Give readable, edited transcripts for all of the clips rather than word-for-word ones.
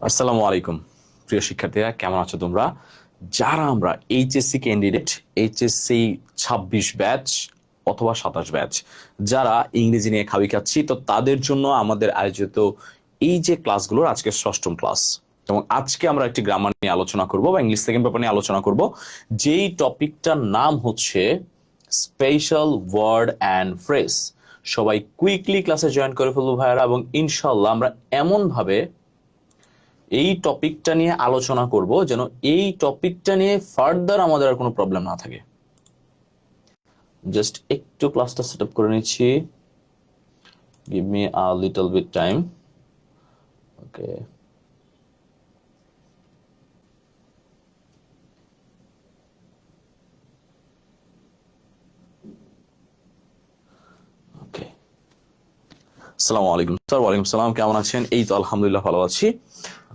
আসসালামু আলাইকুম প্রিয় শিক্ষার্থীরা, কেমন আছো তোমরা? যারা আমরা এইচএসসি ক্যান্ডিডেট, এইচএসসি ২৬ ব্যাচ অথবা ২৭ ব্যাচ, যারা ইংরেজি নিয়ে খাবি খাচ্ছি, তো তাদের জন্য আমাদের আয়োজিত এই যে ক্লাসগুলোর আজকে ষষ্ঠম ক্লাস। এবং আজকে আমরা একটি গ্রামার নিয়ে আলোচনা করব বা ইংলিশ সেকেন্ড পেপার নিয়ে আলোচনা করব, যেই টপিকটার নাম হচ্ছে স্পেশাল ওয়ার্ড অ্যান্ড ফ্রেজ। সবাই কুইকলি ক্লাসে জয়েন করে ফেলবো ভাইয়ারা, এবং ইনশাল্লাহ আমরা এমনভাবে এই টপিকটা নিয়ে আলোচনা করব যেন এই টপিকটা নিয়ে ফার্দার আমাদের আর কোনো প্রবলেম না থাকে। জাস্ট একটু ক্লাসটা সেট আপ করে নিচ্ছি, give me a little bit time. Okay, okay. আসসালামু আলাইকুম স্যার। ওয়ালাইকুম সালাম, কেমন আছেন? এই তো আলহামদুলিল্লাহ ভালো আছি।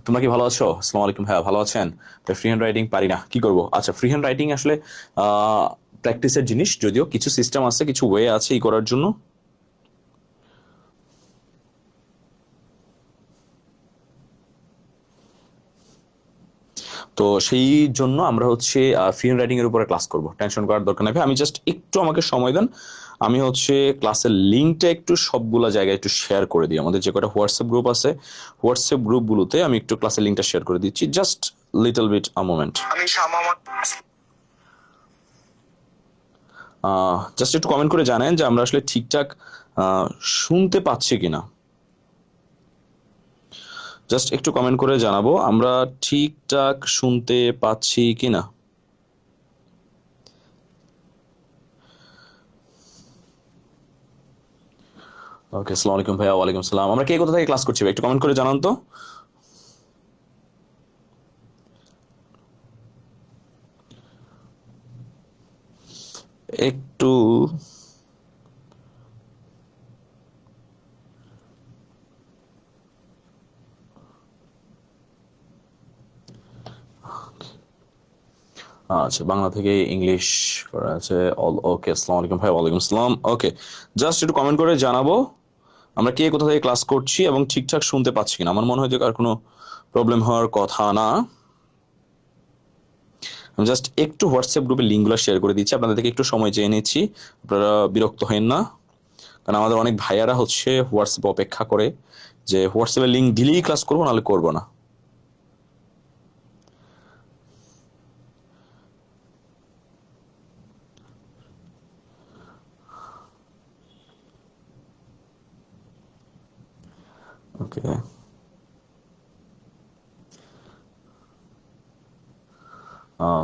তোমরা কি ভালো আছো? আসসালামু আলাইকুম ভাইয়া, ভালো আছেন? ফ্রি হ্যান্ড রাইটিং পারি না, কি করব? আচ্ছা, ফ্রি হ্যান্ড রাইটিং আসলে প্র্যাকটিসের জিনিস, যদিও কিছু সিস্টেম আছে, কিছু ওয়ে আছে এই করার জন্য। তো সেই জন্য আমরা হচ্ছে ফ্রি হ্যান্ড রাইটিং এর উপরে ক্লাস করব, টেনশন করার দরকার নেই ভাই। আমি জাস্ট একটু আমাকে সময় দেন, আমি হচ্ছে ক্লাসের লিঙ্কটা একটু সবগুলা জায়গায় একটু শেয়ার করে দিই। আমাদের যে কটা হোয়াটসঅ্যাপ গ্রুপ আছে, হোয়াটসঅ্যাপ গ্রুপগুলোতে আমি একটু ক্লাসের লিঙ্কটা শেয়ার করে দিচ্ছি। Just little bit a moment. Just একটু কমেন্ট করে জানেন যে আমরা আসলে ঠিকঠাক শুনতে পাচ্ছি কিনা। জাস্ট একটু কমেন্ট করে জানাবো আমরা ঠিকঠাক শুনতে পাচ্ছি কিনা। ওকে, আসসালামু আলাইকুম ভাইয়া। ওয়ালাইকুম সালাম। আমরা কে কোথা থেকে ক্লাস করছি ভাই, একটু কমেন্ট করে জানান তো। একটু আচ্ছা, বাংলা থেকে ইংলিশ করা আছে অল। ওকে, আসসালামু আলাইকুম ভাই। ওয়ালাইকুম আসসালাম। ওকে, জাস্ট একটু কমেন্ট করে জানাবো আমরা কে কোথা থেকে ক্লাস করছি এবং ঠিকঠাক শুনতে পাচ্ছি কিনা। আমার মনে হয় যে আর কোনো প্রবলেম হওয়ার কথা না। আমি জাস্ট একটু হোয়াটসঅ্যাপ গ্রুপে লিঙ্কগুলো শেয়ার করে দিচ্ছি, আপনাদের থেকে একটু সময় চেয়ে নিচ্ছি, আপনারা বিরক্ত হেন না। কারণ আমাদের অনেক ভাইয়ারা হচ্ছে হোয়াটসঅ্যাপে অপেক্ষা করে যে হোয়াটসঅ্যাপে লিঙ্ক দিলেই ক্লাস করবো, নাহলে করবো না। ওকে,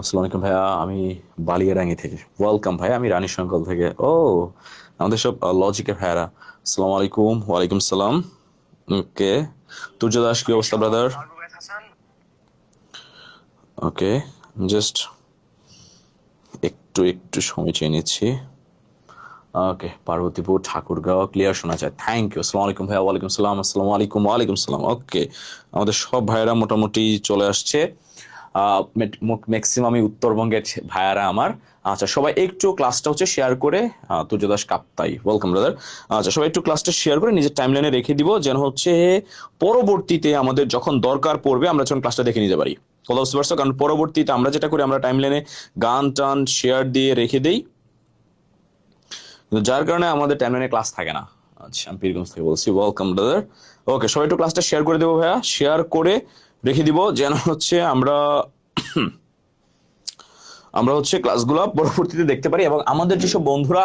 আসসালামু আলাইকুম ভাইয়া, আমি বালিয়াডাঙ্গি থেকে। ওয়েলকাম ভাইয়া, আমি রানী শঙ্কল থেকে। ও, আমাদের সব লজিকের ভাইয়ারা। আসসালামু আলাইকুম। ওয়ালাইকুম সালাম। ওকে, তুর্য দাস, কি অবস্থা ব্রাদার? ওকে, জাস্ট একটু একটু সময় চেয়ে নিচ্ছি। ওকে, পার্বতীপুর ঠাকুরগাঁও ক্লিয়ার শোনা যায়, থ্যাংক ইউ। আসসালামু আলাইকুম ভাইয়া। ওয়ালাইকুম সালাম। আসসালামু আলাইকুম। ওয়ালাইকুম সালাম। ওকে, আমাদের সব ভাইয়েরা মোটামুটি চলে আসছে। ম্যাক্সিমামই উত্তরবঙ্গের ভাইয়ারা আমার। আচ্ছা, সবাই একটু ক্লাসটা হচ্ছে শেয়ার করে, তুর্য দাস কাপ্তাই, ওয়েলকাম ব্রাদার। আচ্ছা, সবাই একটু ক্লাসটা শেয়ার করে নিজের টাইমলাইনে রেখে দিব, যেন হচ্ছে পরবর্তীতে আমাদের যখন দরকার পড়বে আমরা যখন ক্লাসটা দেখে নিতে পারি। কথা বুঝতে পারছো? কারণ পরবর্তীতে আমরা যেটা করি, আমরা টাইমলাইনে গান টান শেয়ার দিয়ে রেখে দেই, যার কারণে আমাদের টাইমলাইনে ক্লাস থাকে না। আচ্ছা, আমি পীরগঞ্জ থেকে বলছি, ওয়েলকাম ব্রাদার। ওকে, সবাই একটু ক্লাসটা শেয়ার করে দেবো ভাইয়া, শেয়ার করে রেখে দিব, যেন হচ্ছে আমরা আমরা হচ্ছে ক্লাসগুলো পরবর্তীতে দেখতে পারি। এবং আমাদের যেসব বন্ধুরা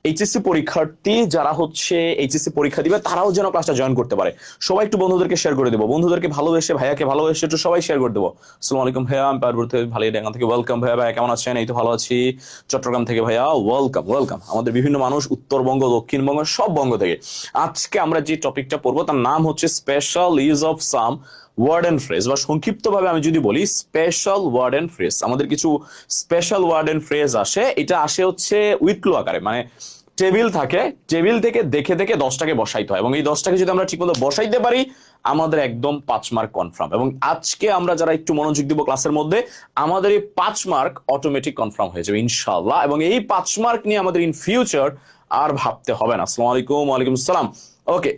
এইচএসসি পরীক্ষার্থী, যারা হচ্ছে এইচএসসি পরীক্ষা দিবে, তারাও যেন ক্লাসটা জয়েন করতে পারে। সবাই একটু বন্ধুদেরকে শেয়ার করে দেবো, বন্ধুদেরকে ভালোবেসে, ভাইয়াকে ভালোবেসে একটু সবাই শেয়ার করে দেবো। আসসালামু আলাইকুম ভাইয়া, আমি পার্বতী ভালিয়াডাঙ্গা থেকে। ওয়েলকাম ভাইয়া। ভাইয়া কেমন আছেন? এই তো ভালো আছি। চট্টগ্রাম থেকে ভাইয়া, ওয়েলকাম ওয়েলকাম। আমাদের বিভিন্ন মানুষ উত্তরবঙ্গ, দক্ষিণবঙ্গ, সব বঙ্গ থেকে। আজকে আমরা যে টপিকটা পড়বো তার নাম হচ্ছে special use of some word and phrase, বা সংক্ষিপ্ত ভাবে আমি যদি বলি স্পেশাল ওয়ার্ড এন্ড ফ্রেজ। আমাদের কিছু স্পেশাল ওয়ার্ড এন্ড ফ্রেজ আসে, এটা আসে হচ্ছে উইথ ক্লু আকারে, মানে টেবিল থাকে, টেবিল থেকে দেখে দেখে 10টাকে বসাইতে হয়, এবং এই 10টাকে যদি আমরা ঠিকমতো বসাইতে পারি আমাদের একদম 5 মার্ক কনফার্ম। এবং আজকে আমরা যারা একটু মনোযোগ দিব ক্লাসের মধ্যে, আমাদের এই 5 মার্ক অটোমেটিক কনফার্ম হয়ে যাবে ইনশাআল্লাহ। এবং এই 5 মার্ক নিয়ে আমাদের ইন ফিউচার আর ভাবতে হবে না। আসসালামু আলাইকুম। ওয়ালাইকুম আসসালাম। ওকে,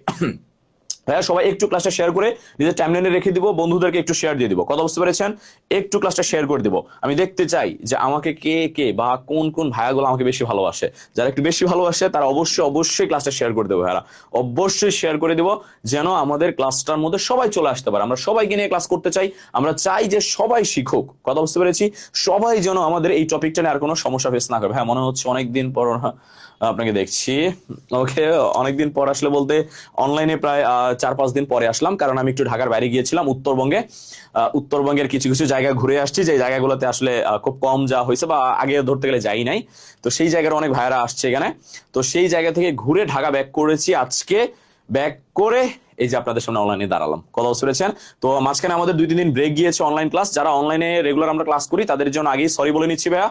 ভাইয়া সবাই একটু ক্লাসটা শেয়ার করে নিজের টাইমলাইনে রেখে দিব, বন্ধুদেরকে একটু শেয়ার দিয়ে দিব। কথা বুঝতে পেরেছেন? একটু ক্লাসটা শেয়ার করে দিব। আমি দেখতে চাই যে আমাকে কে কে বা কোন কোন ভাইয়াগুলো আমাকে বেশি ভালোবাসে। যারা একটু বেশি ভালোবাসে তারা অবশ্যই অবশ্যই ক্লাসটা শেয়ার করে দেবো ভাইয়ারা, অবশ্যই শেয়ার করে দিব, যেন আমাদের ক্লাসটার মধ্যে সবাই চলে আসতে পারে। আমরা সবাইকে নিয়ে ক্লাস করতে চাই, আমরা চাই যে সবাই শিখুক। কথা বুঝতে পেরেছি? সবাই যেন আমাদের এই টপিকটা নিয়ে আর কোনো সমস্যা ফেস না করে। হ্যাঁ মনে হচ্ছে অনেকদিন পর আপনাকে দেখছি। ওকে, অনেকদিন পর আসলে বলতে অনলাইনে প্রায় 4-5 দিন পরে আসলাম, কারণ আমি একটু ঢাকার বাইরে গিয়েছিলাম উত্তরবঙ্গে। উত্তরবঙ্গের কিছু কিছু জায়গা ঘুরে আসছি, যে জায়গাগুলোতে আসলে খুব কম যাওয়া হয়েছে বা আগে ধরতে গেলে যাই নাই। তো সেই জায়গার অনেক ভাইয়ারা আসছে এখানে, তো সেই জায়গা থেকে ঘুরে ঢাকা ব্যাক করেছি আজকে। ব্যাক করে এই যে আপনাদের সামনে অনলাইনে দাঁড়ালাম। কথা বুঝতে পেরেছেন? তো মাঝখানে আমাদের 2-3 দিন ব্রেক গিয়েছে অনলাইন ক্লাস। যারা অনলাইনে রেগুলার আমরা ক্লাস করি তাদের জন্য আগেই সরি বলে নিচ্ছি ভাইয়া,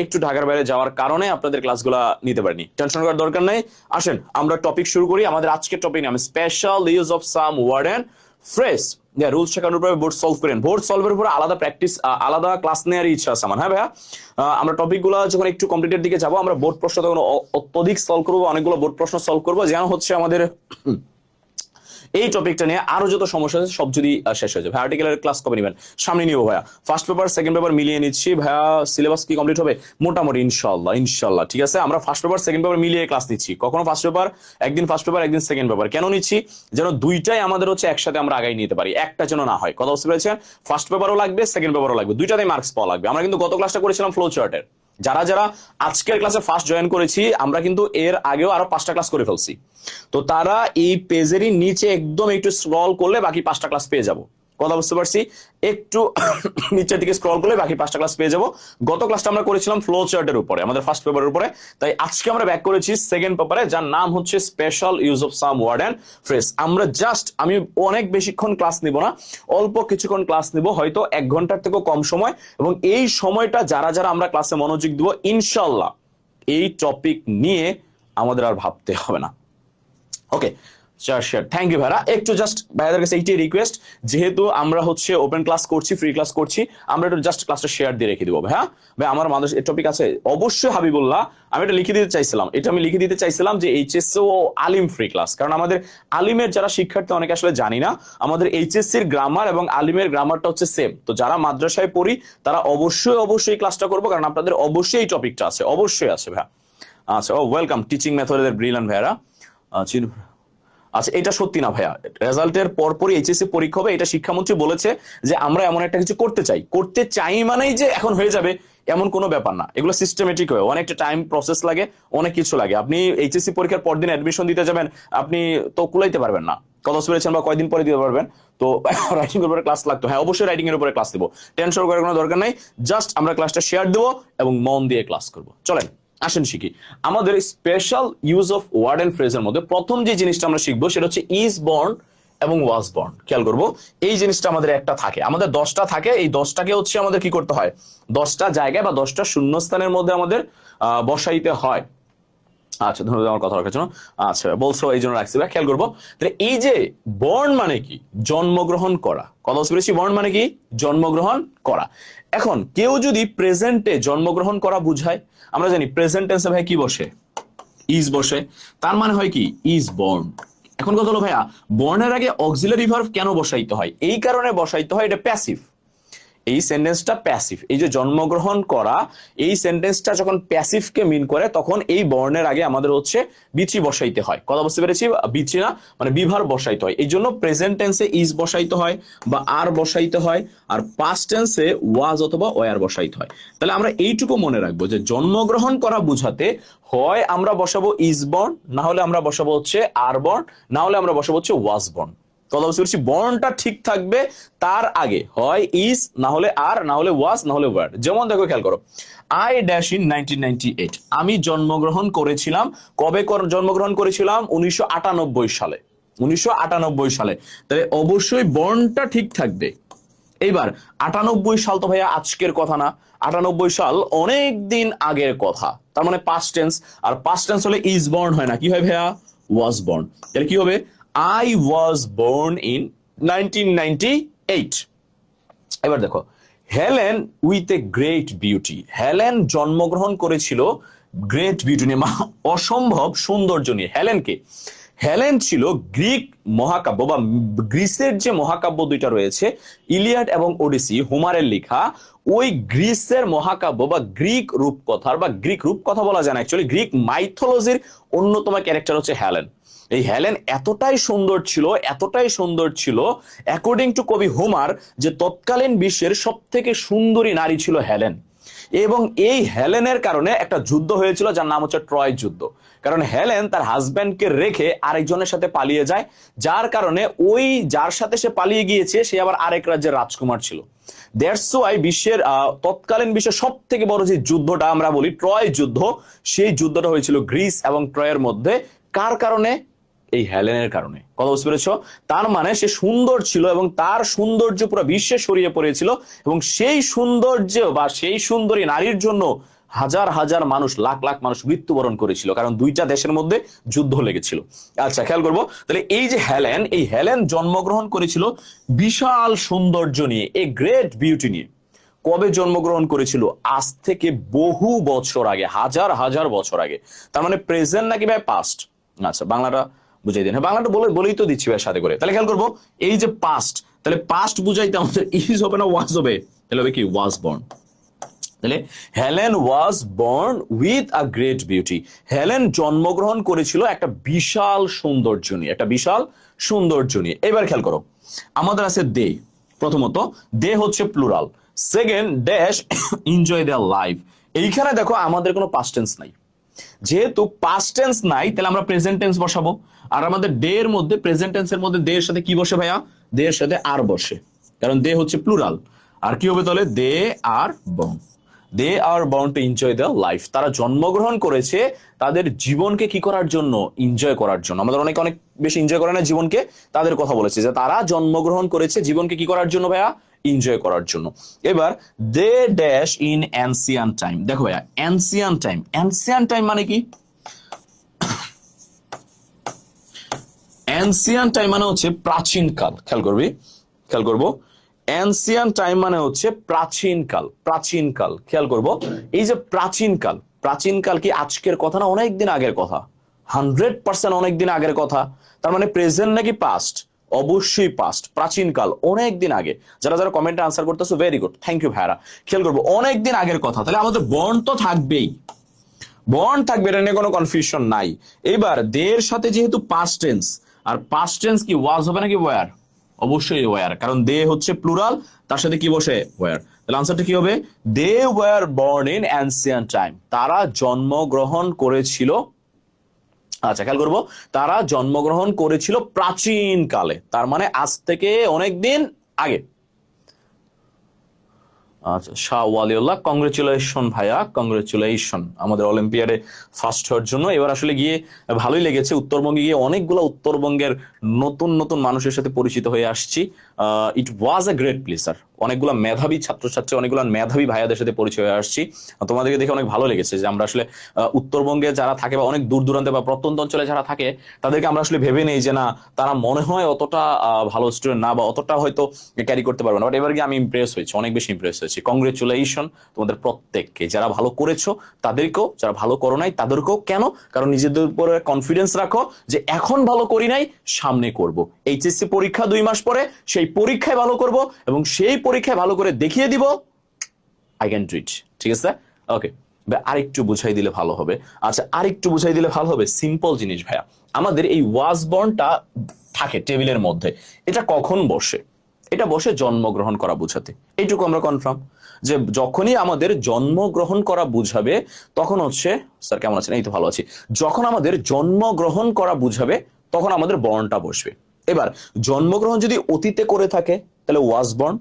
একটু ঢাকার বাইরে যাওয়ার কারণে আপনাদের ক্লাসগুলো নিতে পারিনি। টেনশন করার দরকার নেই। আসেন আমরা টপিক শুরু করি। আমাদের আজকের টপিক নাম special use of some word and phrase. Rules শেখানোর পরে বোর্ড সলভ করেন। বোর্ড সলভের উপরে আলাদা প্র্যাকটিস, আলাদা ক্লাস নেওয়ার ইচ্ছা আছে আমার। হ্যাঁ ভাইয়া, আমরা টপিকগুলো যখন একটু কমপ্লিটের দিকে যাবো, আমরা বোর্ড প্রশ্ন তখন অত্যধিক সলভ করবো, অনেকগুলো বোর্ড প্রশ্ন সলভ করবো, যেন হচ্ছে আমাদের এই টপিকটা নিয়ে আরো যত সমস্যা আছে সব যদি শেষ হয়ে যায়। ভাই আর্টিকেলের ক্লাস কবে নেবেন? সামনে নিব ভাইয়া। ফার্স্ট পেপার সেকেন্ড পেপার মিলিয়ে নিচ্ছি ভাইয়া। সিলেবাস কি কমপ্লিট হবে? মোটামুটি ইনশাল্লাহ ইনশাল্লাহ। ঠিক আছে, আমরা ফার্স্ট পেপার সেকেন্ড পেপার মিলিয়ে ক্লাস নিচ্ছি। কখনো ফার্স্ট পেপার একদিন, ফার্স্ট পেপার একদিন সেকেন্ড পেপার। কেন নিচ্ছি? যেন দুইটাই আমাদের হচ্ছে একসাথে আমরা আগাই নিতে পারি, একটা যেন না হয়। কথা বুঝতে পেরেছেন? ফার্স্ট পেপারও লাগবে, সেকেন্ড পেপারও লাগবে, দুইটাতেই মার্কস পাওয়া লাগবে। আমরা কিন্তু গত ক্লাসটা করেছিলাম ফ্লো চার্টের। যারা যারা আজকের ক্লাসে ফার্স্ট জয়েন করেছি, আমরা কিন্তু এর আগেও আরো 5টা ক্লাস করে ফেলছি। তো তারা এই পেজেরই নিচে একদম একটু স্ক্রল করলে বাকি 5টা ক্লাস পেয়ে যাবো। কথা বুঝতে পারছি? একটু নিচের দিকে স্ক্রল করলে বাকি 5টা ক্লাস পেয়ে যাবো। গত ক্লাসটা আমরা করেছিলাম ফ্লো চার্টের উপরে, আমাদের ফার্স্ট পেপারের উপরে। তাই আজকে আমরা ব্যাক করেছি সেকেন্ড পেপারে, যার নাম হচ্ছে special use of some word and phrase. আমরা জাস্ট, আমি অনেক বেশিক্ষণ ক্লাস নিব না, অল্প কিছুক্ষণ ক্লাস নিব, হয়তো 1 ঘন্টার থেকেও কম সময়। এবং এই সময়টা যারা যারা আমরা ক্লাসে মনোযোগ দিব, ইনশাল্লাহ এই টপিক নিয়ে আমাদের আর ভাবতে হবে না। ওকে, থ্যাংক ইউ ভাইরা। একটু জাস্ট ভাইয়াদের কাছে এইটাই রিকোয়েস্ট, যেহেতু আমরা হচ্ছে ওপেন ক্লাস করছি, ফ্রি ক্লাস করছি, আমরা একটু জাস্ট ক্লাসটা শেয়ার দিয়ে রেখে দিব। হ্যাঁ ভাই, আমার মানুষ এর টপিক আছে অবশ্যই হাবিবুল্লাহ, আমি এটা লিখে দিতে চাইছিলাম, এটা আমি লিখে দিতে চাইছিলাম যে এইচএসসি ও আলিম ফ্রি ক্লাস। কারণ আমাদের আলিমের যারা শিক্ষার্থী অনেকে আসলে জানি না, আমাদের এইচএসসির গ্রামার এবং আলিমের গ্রামারটা হচ্ছে সেম। তো যারা মাদ্রাসায় পড়ি তারা অবশ্যই অবশ্যই ক্লাসটা করবো, কারণ আপনাদের অবশ্যই এই টপিকটা আছে, অবশ্যই আছে ভাইয়া। আচ্ছা, ও ওয়েলকাম টিচিং মেথডের ব্রিলিয়ান্ট ভাইয়ারা। আচ্ছা, এটা সত্যি না ভাইয়া, রেজাল্টের পরপরই এইচএসসি পরীক্ষা হবে, এটা শিক্ষামন্ত্রী বলেছে যে আমরা এমন একটা কিছু করতে চাই মানেই যে এখন হয়ে যাবে এমন কোনো ব্যাপার না। এগুলো সিস্টেমেটিক হয়, অনেকটা টাইম প্রসেস লাগে, অনেক কিছু লাগে। আপনি এইচএসসি পরীক্ষার পর দিন অ্যাডমিশন দিতে যাবেন, আপনি তো কুলাইতে পারবেন না। কথা পেরেছেন? বা কয়দিন পরে দিতে পারবেন? তো রাইটিং এর উপরে ক্লাস লাগতো। হ্যাঁ অবশ্যই রাইটিং এর উপরে ক্লাস দেবো, টেনশন করার কোনো দরকার নাই। জাস্ট আমরা ক্লাসটা শেয়ার দেবো এবং মন দিয়ে ক্লাস করবো। চলেন আসেন শিখি। আমাদের special use of word and ফ্রেজের মধ্যে প্রথম যে জিনিসটা আমরা শিখবো সেটা হচ্ছে ইজ বর্ন এবং ওয়াজ বর্ন। খেয়াল করবো, এই জিনিসটা আমাদের একটা থাকে, আমাদের 10টা থাকে। এই 10টাকে হচ্ছে আমাদের কি করতে হয়? 10টা জায়গায় বা 10টা শূন্যস্থানের মধ্যে আমাদের বসাইতে হয়। আচ্ছা, ধন্যবাদ আমার কথা রাখার জন্য। আচ্ছা বলছো এই জন্য রাখছি। খেয়াল করবো, তাহলে এই যে বর্ন মানে কি? জন্মগ্রহণ করা। কথা বুঝতে পেরেছি? বর্ন মানে কি? জন্মগ্রহণ করা। এখন কেউ যদি প্রেজেন্টে জন্মগ্রহণ করা বুঝায়, আমরা জানি প্রেজেন্ট টেন্সে ভাই কি বসে? ইজ বসে। তার মানে হয় কি? Is born. এখন কথা হলো ভাইয়া, বর্নের আগে অক্সিলারি ভার্ব কেন বসাইতে হয়? এই কারণে বসাইতে হয়, এটা প্যাসিভ। এই সেন্টেন্সটা প্যাসিভ। এই যে জন্মগ্রহণ করা, এই সেন্টেন্সটা যখন প্যাসিভকে মিন করে, তখন এই বর্ণের আগে আমাদের হচ্ছে বিচি বসাইতে হয়। কথা বুঝতে পেরেছি? বিচি না, মানে বিভার বসাইতে হয়। এই জন্য প্রেজেন্ট টেন্সে ইজ বসাইতে হয় বা আর বসাইতে হয়, আর পাস্ট টেন্সে ওয়াজ অথবা ওয়ার বসাইতে হয়। তাহলে আমরা এইটুকু মনে রাখবো যে জন্মগ্রহণ করা বুঝাতে হয় আমরা বসাবো ইজ বর্ন, না হলে আমরা বসাবো হচ্ছে আর বর্ন, না হলে আমরা বসাবো হচ্ছে ওয়াজ বর্ন। কথা বুঝতে পারছি? বর্ণটা ঠিক থাকবে, তার আগে হয় ইজ, না হলে আর, না হলে ওয়াজ, না হলে ওয়ার্ড। যেমন দেখো, খেয়াল করো, আই ড্যাশ ইন 1998, আমি জন্মগ্রহণ করেছিলাম। কবে জন্মগ্রহণ করেছিলাম? 1998 সালে। 1998 সালে। তাহলে অবশ্যই বর্ণটা ঠিক থাকবে। এইবার 98 সাল তো ভাইয়া আজকের কথা না, 98 সাল অনেক দিন আগের কথা। তার মানে পাস্ট টেন্স, আর পাস্ট টেন্স হলে ইজ বর্ন হয় না, কি হয় ভাইয়া? Was born. তাহলে কি হবে? I was born in 1998. এবার দেখো, Helen with a great beauty. Helen জন্মগ্রহণ করেছিল গ্রেট বিউটি নিয়ে, অসম্ভব সৌন্দর্য নিয়ে। হেলেনকে, হেলেন ছিল গ্রিক মহাকাব্য বা গ্রিসের যে মহাকাব্য দুইটা রয়েছে, ইলিয়াড এবং ওডিসি, হোমারের লেখা, ওই গ্রিসের মহাকাব্য বা গ্রিক রূপকথার বা গ্রিক রূপকথা বলা যায় না, অ্যাকচুয়ালি গ্রিক মাইথোলজির অন্যতম ক্যারেক্টার হচ্ছে হেলেন। এই হেলেন এতটাই সুন্দর ছিল, এতটাই সুন্দর ছিল, অ্যাকর্ডিং টু কবি হোমার, যে তৎকালীন বিশ্বের সব থেকে সুন্দরী নারী ছিল হেলেন। এবং এই হেলেনের কারণে একটা যুদ্ধ হয়েছিল যার নাম হচ্ছে ট্রয় যুদ্ধ। কারণ হেলেন তার হাজব্যান্ডকে রেখে আরেকজনের সাথে পালিয়ে যায়, যার কারণে ওই যার সাথে সে পালিয়ে গিয়েছে সে আবার আরেক রাজ্যের রাজকুমার ছিল। দ্যাটস ওয়াই বিশ্বের তৎকালীন বিশ্বের সব থেকে বড় যে যুদ্ধটা আমরা বলি ট্রয় যুদ্ধ, সেই যুদ্ধটা হয়েছিল গ্রিস এবং ট্রয়ের মধ্যে। কার কারণে? এই হেলেনের কারণে। কথা বুঝতে পেরেছ? তার মানে সে সুন্দর ছিল এবং তার সৌন্দর্য পুরো বিশ্বে ছড়িয়ে পড়েছিল, এবং সেই সৌন্দর্য বা সেই সুন্দরী নারীর জন্য হাজার হাজার মানুষ, লাখ লাখ মানুষ মৃত্যুবরণ করেছিল, কারণ দুইটা দেশের মধ্যে যুদ্ধ লেগেছিল। আচ্ছা, খেয়াল করবো তাহলে এই যে হেলেন, এই হেলেন জন্মগ্রহণ করেছিল বিশাল সৌন্দর্য নিয়ে, এ গ্রেট বিউটি নিয়ে। কবে জন্মগ্রহণ করেছিল? আজ থেকে বহু বছর আগে, হাজার হাজার বছর আগে। তার মানে প্রেজেন্ট নাকি ভাই পাস্ট? আচ্ছা, বাংলাটা বুঝাই দিন। হ্যাঁ, বাংলাটা বলেই তো দিচ্ছি ভাই সাথে করে। তাহলে খেয়াল করবো এই যে পাস্ট, তাহলে পাস্ট বুঝাইতে আমাদের ইজ হবে না ওয়াজ হবে? তাহলে হবে কি ওয়াজ বর্ন। তাহলে Helen was born with a great beauty. Helen জন্মগ্রহণ করেছিল একটা বিশাল সৌন্দর্য নিয়ে, একটা বিশাল সৌন্দর্য নিয়ে। এবার খেয়াল করো, আমাদের আছে দে। প্রথমত দে হচ্ছে plural. Second, dash enjoy their life. এইখানে দেখো আমাদের কোনো পাস্ট টেন্স নাই, যেহেতু পাস্ট টেন্স নাই তাহলে আমরা প্রেজেন্ট টেন্স বসাবো। আর আমাদের ডে এর মধ্যে, প্রেজেন্ট টেন্সের মধ্যে দে এর সাথে কি বসে ভাইয়া? দে এর সাথে আর বসে, কারণ দে হচ্ছে প্লুরাল। আর কি হবে তাহলে? They are born. They are born to enjoy the life. তারা জন্মগ্রহণ করেছে তাদের জীবনকে কি করার জন্য? এনজয় করার জন্য। আমাদের অনেক অনেক বেশি এনজয় করে না জীবনকে, তাদের কথা বলেছে যে তারা জন্মগ্রহণ করেছে জীবনকে কি করার জন্য ভাইয়া? এনজয় করার জন্য। এবার দে ড্যাশ ইন অ্যানসিয়ান্ট টাইম। দেখো ভাইয়া, অ্যানসিয়ান্ট টাইম, অ্যানসিয়ান্ট টাইম মানে কি? অ্যানসিয়ান্ট টাইম মানে হচ্ছে প্রাচীন কাল। খেয়াল করবি, খেয়াল করবো, অ্যানসিয়ান্ট টাইম মানে হচ্ছে প্রাচীন কাল, প্রাচীন কাল। খেয়াল করবো, এই যে প্রাচীন কাল, প্রাচীন কাল কি আজকের কথা না অনেকদিন আগের কথা? 100% অনেকদিন আগের কথা। তার মানে প্রেজেন্ট নাকি পাস্ট? অবশ্যই পাস্ট। প্রাচীন কাল অনেক দিন আগে। যারা যারা কমেন্টে আনসার করতেছো ভেরি গুড, থ্যাংক ইউ ভাইরা। খেয়াল করবো অনেক দিন আগের কথা, তাহলে আমাদের বর্ন তো থাকবেই, বর্ন থাকবে, এটা নিয়ে কোনো কনফিউশন নাই। এবার দের সাথে যেহেতু পাস্ট টেন্স, আর পাস্ট টেন্স কি ওয়াজ হবে নাকি ওয়ার? অবশ্যই ওয়ার, কারণ দে হচ্ছে প্লুরাল, তার সাথে কি বসে? ওয়ার। তাহলে আনসারটা কি হবে? They were born in ancient time. তারা জন্মগ্রহণ করেছিল, আচ্ছা খেয়াল করবো, তারা জন্মগ্রহণ করেছিল প্রাচীন কালে, তার মানে আজ থেকে অনেক দিন আগে। আচ্ছা, শাহ ওয়ালিউল্লাহ, কংগ্রেচুলেশন ভাইয়া, কংগ্রেচুলেশন আমাদের অলিম্পিয়াডে ফার্স্ট হওয়ার জন্য। এবার আসলে গিয়ে ভালোই লেগেছে, উত্তরবঙ্গে গিয়ে অনেকগুলো উত্তরবঙ্গের নতুন নতুন মানুষের সাথে পরিচিত হয়ে আসছি। ইট ওয়াজ এ গ্রেট প্লেসার। অনেকগুলো মেধাবী ছাত্রছাত্রী, অনেকগুলো মেধাবী ভাইয়াদের সাথে পরিচয় হয়ে আসছি। তোমাদেরকে দেখে অনেক ভালো লেগেছে যে আমরা আসলে উত্তরবঙ্গে যারা থাকে বা অনেক দূর দূরান্তে বা প্রত্যন্ত অঞ্চলে যারা থাকে, তাদেরকে আমরা আসলে ভেবে নেই যে না তারা মনে হয় অতটা ভালো স্টুডেন্ট না বা অতটা হয়তো ক্যারি করতে পারবে না। বাট এবার গিয়ে আমি ইমপ্রেস হয়েছি, অনেক বেশি ইমপ্রেস হয়েছি। কংগ্রেচুলেশন তোমাদের প্রত্যেককে, যারা ভালো করেছো তাদেরকেও, যারা ভালো করো নাই তাদেরকেও। কেন? কারণ নিজেদের উপরে কনফিডেন্স রাখো যে এখন ভালো করি নাই, সামনে করব। এইচএসসি পরীক্ষা 2 মাস পরে, সেই পরীক্ষায় ভালো করব এবং সেই পরীক্ষায় ভালো করে দেখিয়ে দিব আই ক্যান ডু ইট। ঠিক আছে? ওকে, আরেকটু বুঝাই দিলে ভালো হবে। আচ্ছা, আরেকটু বুঝাই দিলে ভালো হবে। সিম্পল জিনিস ভাইয়া, আমাদের এই ওয়াজ বর্নটা থাকে টেবিলের মধ্যে, এটা কখন বসে? এটা বসে জন্মগ্রহণ করা বুঝাতে। এইটুকু আমরা কনফার্ম যে যখনই আমাদের জন্মগ্রহণ করা বুঝাবে তখন হচ্ছে, স্যার কেমন আছেন? এই তো ভালো আছি। যখন আমাদের জন্মগ্রহণ করা বুঝাবে তখন আমাদের বর্ণটা বসবে। এবার জন্মগ্রহণ যদি অতীতে করে থাকে তাহলে ওয়াজ বর্ন,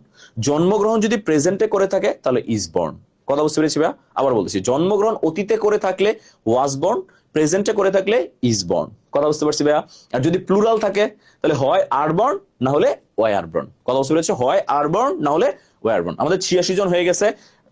জন্মগ্রহণ যদি প্রেজেন্টে করে থাকে তাহলে ইজ বর্ন। কথা বুঝতে পেরেছি ভাইয়া? আবার বলতেছি, জন্মগ্রহণ অতীতে করে থাকলে ওয়াজ বর্ন, প্রেজেন্টে করে থাকলে ইজ বর্ন। কথা বুঝতে পারছি ভাইয়া? আর যদি প্লুরাল থাকে তাহলে হয় আর বর্ন না হলে ওয়ার বর্ন। কথা বুঝতে পেরেছি? হয় আর বর্ন না হলে ওয়ার বর্ন। আমাদের 86 জন হয়ে গেছে।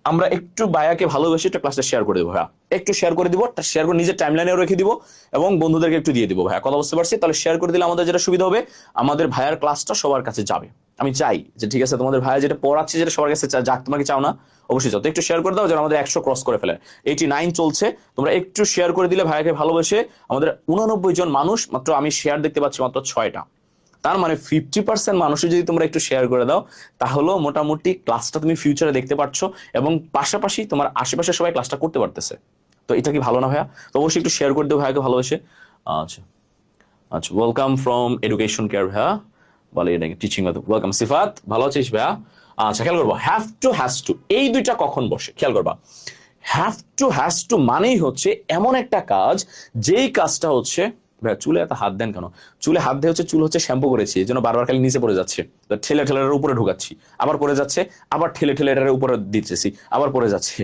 আমরা একটু বায়াকে ভালোবেসে একটা ক্লাসটা শেয়ার করে দেবো ভাইয়া, একটু শেয়ার করে দিব, শেয়ার করে নিজের টাইমলাইনেও রেখে দিব এবং বন্ধুদেরকে একটু দিয়ে দিব ভাইয়া। কথা বুঝতে পারছি? তাহলে শেয়ার করে দিলে আমাদের যেটা সুবিধা হবে, আমাদের ভাইয়ার ক্লাসটা সবার কাছে যাবে। আমি চাই যে ঠিক আছে তোমাদের ভাইয়া যেটা পড়াচ্ছে যেটা সবার কাছে যাক, তোমাকে চাও না অবশ্যই চাও, তো একটু শেয়ার করে দাও যেন আমাদের 100 ক্রস করে ফেলে। 89 চলছে, তোমরা একটু শেয়ার করে দিলে ভাইয়াকে ভালোবেসে আমাদের 89 জন মানুষ, মাত্র আমি শেয়ার দেখতে পাচ্ছি মাত্র 6টা, তার মানে 50% মানুষের যদি তোমরা একটু শেয়ার করে দাও তাহলেও মোটামুটি ক্লাসটা তুমি ফিউচারে দেখতে পাচ্ছ এবং পাশাপাশি তোমার আশেপাশে সবাই ক্লাসটা করতে পারতেছে। তো এটা কি ভালো না ভাইয়া? তো অবশ্যই একটু শেয়ার করে দেবো ভাইয়াকে ভালোবেসে। আচ্ছা আচ্ছা, ওয়েলকাম ফ্রম এডুকেশন কেয়ার ভাইয়া, বলে টিচিং ওয়েলকাম। সিফাত ভালো আছিস ভাইয়া? আচ্ছা, খেয়াল করবো হ্যাভ টু হ্যাজ টু এই দুইটা কখন বসে, খেয়াল করবা। হ্যাভ টু হ্যাজ টু মানেই হচ্ছে এমন একটা কাজ যেই কাজটা হচ্ছে, ভাইয়া চুলে এত হাত দেন কেন? চুলে হাত দিয়ে হচ্ছে, চুল হচ্ছে শ্যাম্পু করেছি এই জন্য বারবার খালি নিচে পড়ে যাচ্ছে, ঠেলে ঠেলে উপরে ঢুকাচ্ছি, আবার পড়ে যাচ্ছে, আবার ঠেলে ঠেলে এটার উপরে দিতেছি, আবার পড়ে যাচ্ছে।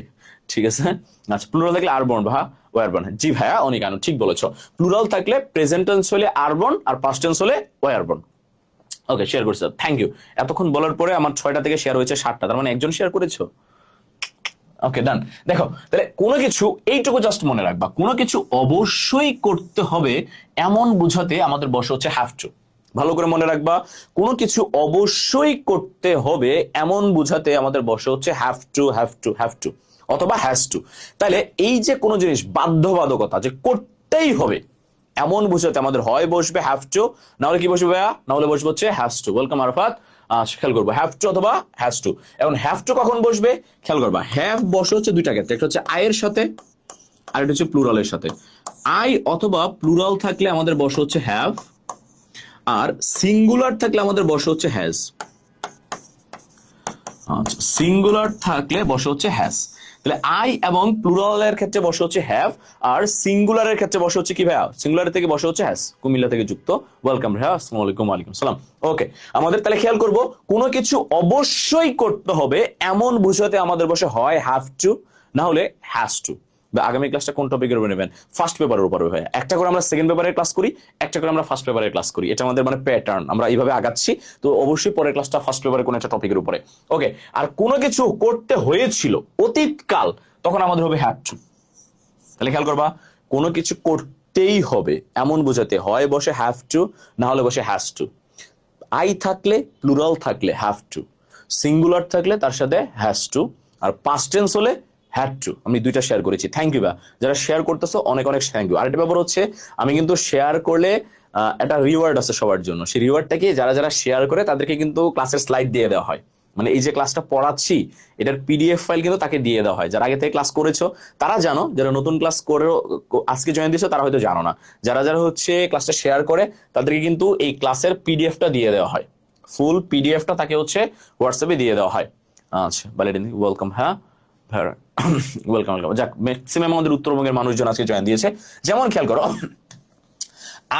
ঠিক আছে, আচ্ছা প্লুরাল থাকলে আরবন ভাইয়া, ওয়ারবন। জি ভাইয়া অনেক আনো, ঠিক বলেছো। প্লুরাল থাকলে প্রেজেন্ট টেন্স হলে আরবন আর পাস্ট টেন্স হলে ওয়ারবন। ওকে, শেয়ার করছি, থ্যাংক ইউ। এতক্ষণ বলার পরে আমার 6টা থেকে শেয়ার হয়েছে 7টা, তার মানে একজন শেয়ার করেছো। ওকে ডান। দেখো তাহলে কোনো কিছু, এইটুকু জাস্ট মনে রাখবা, কোনো কিছু অবশ্যই করতে হবে এমন বুঝাতে আমাদের বসে হচ্ছে হ্যাভ টু। ভালো করে মনে রাখবা, কোনো কিছু অবশ্যই করতে হবে এমন বুঝাতে আমাদের বসে হচ্ছে have to, have to, have to অথবা হ্যাজ টু। তাহলে এই যে কোনো জিনিস বাধ্যবাধকতা যে করতেই হবে এমন বুঝাতে আমাদের হয় বসবে হ্যাভ টু, না হলে কি বসবে ভাইয়া? না হলে বসবে হচ্ছে হ্যাজ টু। ওয়েলকাম আরফাত। খেয়াল করবো হ্যাভ টু অথবা হ্যাজ টু। এখন হ্যাভ টু কখন বসবে খেয়াল করবা, হ্যাভ বসে হচ্ছে দুইটা ক্ষেত্রে, একটা হচ্ছে আয়ের সাথে আর এটা হচ্ছে প্লুরালের সাথে। আই অথবা প্লুরাল থাকলে আমাদের বসে হচ্ছে হ্যাভ, আর সিঙ্গুলার থাকলে আমাদের বসে হচ্ছে হ্যাজ। আচ্ছা, সিঙ্গুলার থাকলে বসে হচ্ছে হ্যাজ। তাহলে আই এবং প্লুরালের ক্ষেত্রে বসে হচ্ছে হ্যাভ, আর সিঙ্গুলারের ক্ষেত্রে বসে হচ্ছে কি ভাইয়া? সিঙ্গুলার থেকে বসে হচ্ছে হ্যাজ। কুমিল্লা থেকে যুক্ত, ওয়েলকাম ভাইয়া, আসসালামু আলাইকুম। ওয়ালাইকুম সালাম। ওকে, আমাদের তাহলে খেয়াল করব, কোনো কিছু অবশ্যই করতে হবে এমন বুঝাতে আমাদের বসে হয় হ্যাভ টু, না হলে হ্যাজ টু। আগামী ক্লাসটা কোন টপিকের উপর নেবেন? ফার্স্ট পেপারের উপর ভাই। একটা করে আমরা সেকেন্ড পেপারের ক্লাস করি, একটা করে আমরা ফার্স্ট পেপারের ক্লাস করি, এটা আমাদের মানে প্যাটার্ন, আমরা এইভাবে আগাচ্ছি। তো অবশ্যই পরের ক্লাসটা ফার্স্ট পেপারে কোন একটা টপিকের উপরে। ওকে, আর কোনো কিছু করতে হয়েছিল অতীতকাল, তখন আমাদের হবে হ্যাভ টু। তাহলে খেয়াল করবা, কোনো কিছু করতেই হবে এমন বোঝাতে হয় বসে হ্যাভ টু, না হলে বসে হ্যাজ টু। আই থাকলে, প্লুরাল থাকলে হ্যাভ টু, সিঙ্গুলার থাকলে তার সাথে হ্যাজ টু, আর পাস্ট টেন্স হলে হ্যাড টু। আমি দুইটা শেয়ার করেছি, থ্যাংক ইউ বা যারা শেয়ার করতেছো অনেক অনেক থ্যাংক ইউ। আরেকটা ব্যাপার হচ্ছে, আমি কিন্তু শেয়ার করলে একটা রিওয়ার্ড আছে সবার জন্য, সেই রিওয়ার্ডটা কি, যারা যারা শেয়ার করে তাদেরকে কিন্তু ক্লাসের স্লাইড দিয়ে দেওয়া হয়, মানে এই যে ক্লাসটা পড়াচ্ছি এটার পিডিএফ ফাইল কিন্তু তাকে দিয়ে দেওয়া হয়। যারা আগে থেকে ক্লাস করেছো তারা জানো, যারা নতুন ক্লাস করে আজকে জয়েন দিয়েছো তারা হয়তো জানো না। যারা যারা হচ্ছে ক্লাসটা শেয়ার করে তাদেরকে কিন্তু এই ক্লাসের পিডিএফটা দিয়ে দেওয়া হয়, ফুল পিডিএফটা তাকে হচ্ছে হোয়াটসঅ্যাপে দিয়ে দেওয়া হয়। আচ্ছা বলে ওয়েলকাম। হ্যাঁ ওয়েলকাম ওয়েলকাম। যাক, ম্যাক্সিমাম আমাদের উত্তরবঙ্গের মানুষজন আজকে জয়েন দিয়েছে। যেমন খেয়াল করো,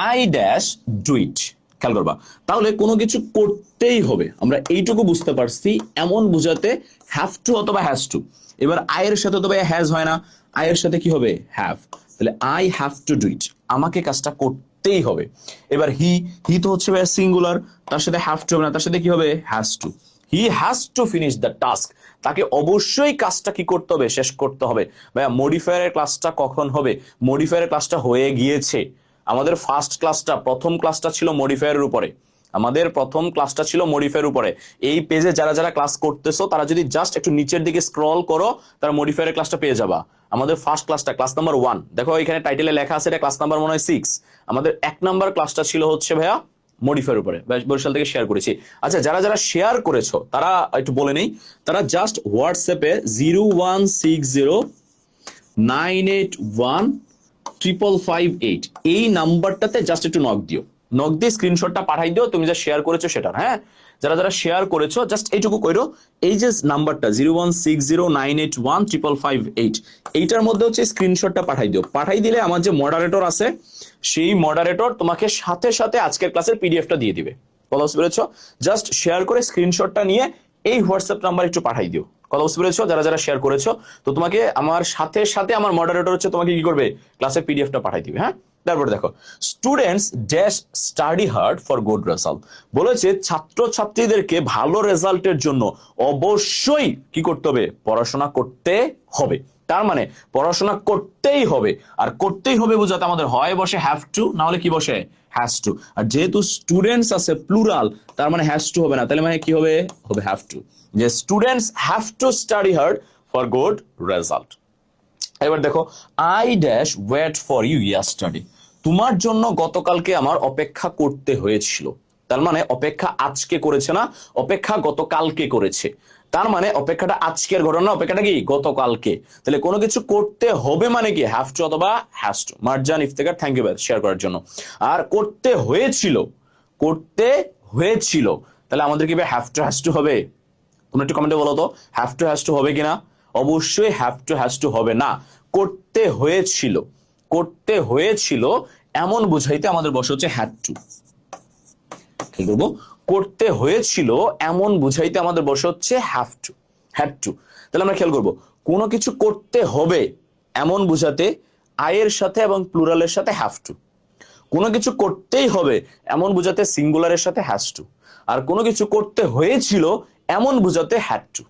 আই ড্যাশ ডু ইট, খেয়াল করবা। তাহলে কোনো কিছু করতেই হবে, আমরা এইটুকু বুঝতে পারছি এমন বুঝাতে হ্যাভ টু অথবা হ্যাজ টু। এবার আয়ের সাথে তো ভাই হ্যাজ হয় না, আয়ের সাথে কি হবে? হ্যাভ। তাহলে I have to do it, আমাকে কাজটা করতেই হবে। এবার হি, হি তো হচ্ছে ভাই সিঙ্গুলার, তার সাথে হ্যাভ টু হবে না, তার সাথে কি হবে? Has to. He has to finish the task, তাকে অবশ্যই কাজটা কি করতে হবে? শেষ করতে হবে। ভাইয়া মডিফায়ারের ক্লাসটা কখন হবে? মডিফায়ারের ক্লাসটা হয়ে গিয়েছে। আমাদের ফার্স্ট ক্লাসটা, প্রথম ক্লাসটা ছিল মডিফায়ারের উপরে, আমাদের প্রথম ক্লাসটা ছিল মডিফায়ার উপরে। এই পেজে যারা যারা ক্লাস করতেছো তারা যদি জাস্ট একটু নিচের দিকে স্ক্রল করো, তারা মডিফায়ারের ক্লাসটা পেয়ে যাবা। আমাদের ফার্স্ট ক্লাসটা, ক্লাস নাম্বার 1, দেখো এখানে টাইটেলে লেখা আছে এটা ক্লাস নাম্বার মনে হয় 6। আমাদের 1 নাম্বার ক্লাসটা ছিল হচ্ছে ভাইয়া মডিফায়ার উপরে, বরিশাল থেকে শেয়ার করেছি। আচ্ছা, যারা যারা শেয়ার করেছো তারা একটু বলে নেই, তারা জাস্ট হোয়াটসঅ্যাপে 01609815558 এই নাম্বারটাতে জাস্ট একটু নক দিও, নক দিয়ে স্ক্রিনশটটা পাঠাই দিও তুমি যা শেয়ার করেছো সেটা। হ্যাঁ, যারা যারা শেয়ার করেছো জাস্ট এইটুকু কইরো, এই যে নাম্বারটা 01609815558 এইটার মধ্যে হচ্ছে স্ক্রিনশটটা পাঠাই দিও। পাঠাই দিলে আমার যে মডারেটর আছে সেই মডারেটর তোমাকে সাথে সাথে আজকের ক্লাসের পিডিএফটা দিয়ে দিবে। কথা বুঝতে পেরেছো? জাস্ট শেয়ার করে স্ক্রিনশটটা নিয়ে এই হোয়াটসঅ্যাপ নাম্বার একটু পাঠাই দিও। কথা বুঝতে পেরেছো? যারা যারা শেয়ার করেছো, তো তোমাকে আমার সাথে সাথে আমার মডারেটর হচ্ছে তোমাকে কি করবে? ক্লাসের পিডিএফটা পাঠাই দিবে। হ্যাঁ, তারপরে দেখো, students dash study hard for good result, বলেছে ছাত্র ছাত্রীদেরকে ভালো রেজাল্টের জন্য অবশ্যই কি করতে হবে? পড়াশোনা করতে হবে। তার মানে পড়াশোনা করতেই হবে, আর করতেই হবে বোঝাতে আমাদের হয় বসে হ্যাভ টু, না হলে কি বসে হ্যাজ টু। আর যেহেতু স্টুডেন্টস আছে প্লুরাল, তার মানে হ্যাজ টু হবে না, তাহলে মানে কি হবে, হবে হ্যাভ টু। যে students have to study hard for good result. এবার দেখো, I dash wait for you yesterday, তোমার জন্য গতকালকে আমার অপেক্ষা করতে হয়েছিল। তার মানে অপেক্ষা আজকে করেছে না, অপেক্ষা গতকালকে করেছে। তার মানে অপেক্ষাটা আজকের ঘটনা, অপেক্ষাটা কি গতকালকে। তাহলে কোনো কিছু করতে হবে মানে কি হ্যাভ টু অথবা has to. Marjan Iftekhar, thank you share করার জন্য। আর করতে হয়েছিল, করতে হয়েছিল, তাহলে আমাদের কি হ্যাভ টু হ্যাজ টু হবে? তোমরা একটু কমেন্টে বলো তো হ্যাভ টু হ্যাজ টু হবে কিনা। অবশ্যই হ্যাভ টু হ্যাজ টু হবে না, করতে হয়েছিল। করতে হয়েছিল এমন বুঝাইতে আমাদের বসে হচ্ছে হ্যাড টু। কি করবো, করতে হয়েছিল এমন বুঝাইতে আমাদের বসে হচ্ছে হ্যাভ টু, হ্যাড টু। তাহলে আমরা খেয়াল করবো, কোনো কিছু করতে হবে এমন বুঝাতে আয়ের সাথে এবং প্লুরালের সাথে হ্যাভ টু। কোনো কিছু করতেই হবে এমন বুঝাতে সিঙ্গুলারের সাথে হ্যাজ টু। আর কোনো কিছু করতে হয়েছিল এমন বুঝাতে হ্যাড টু।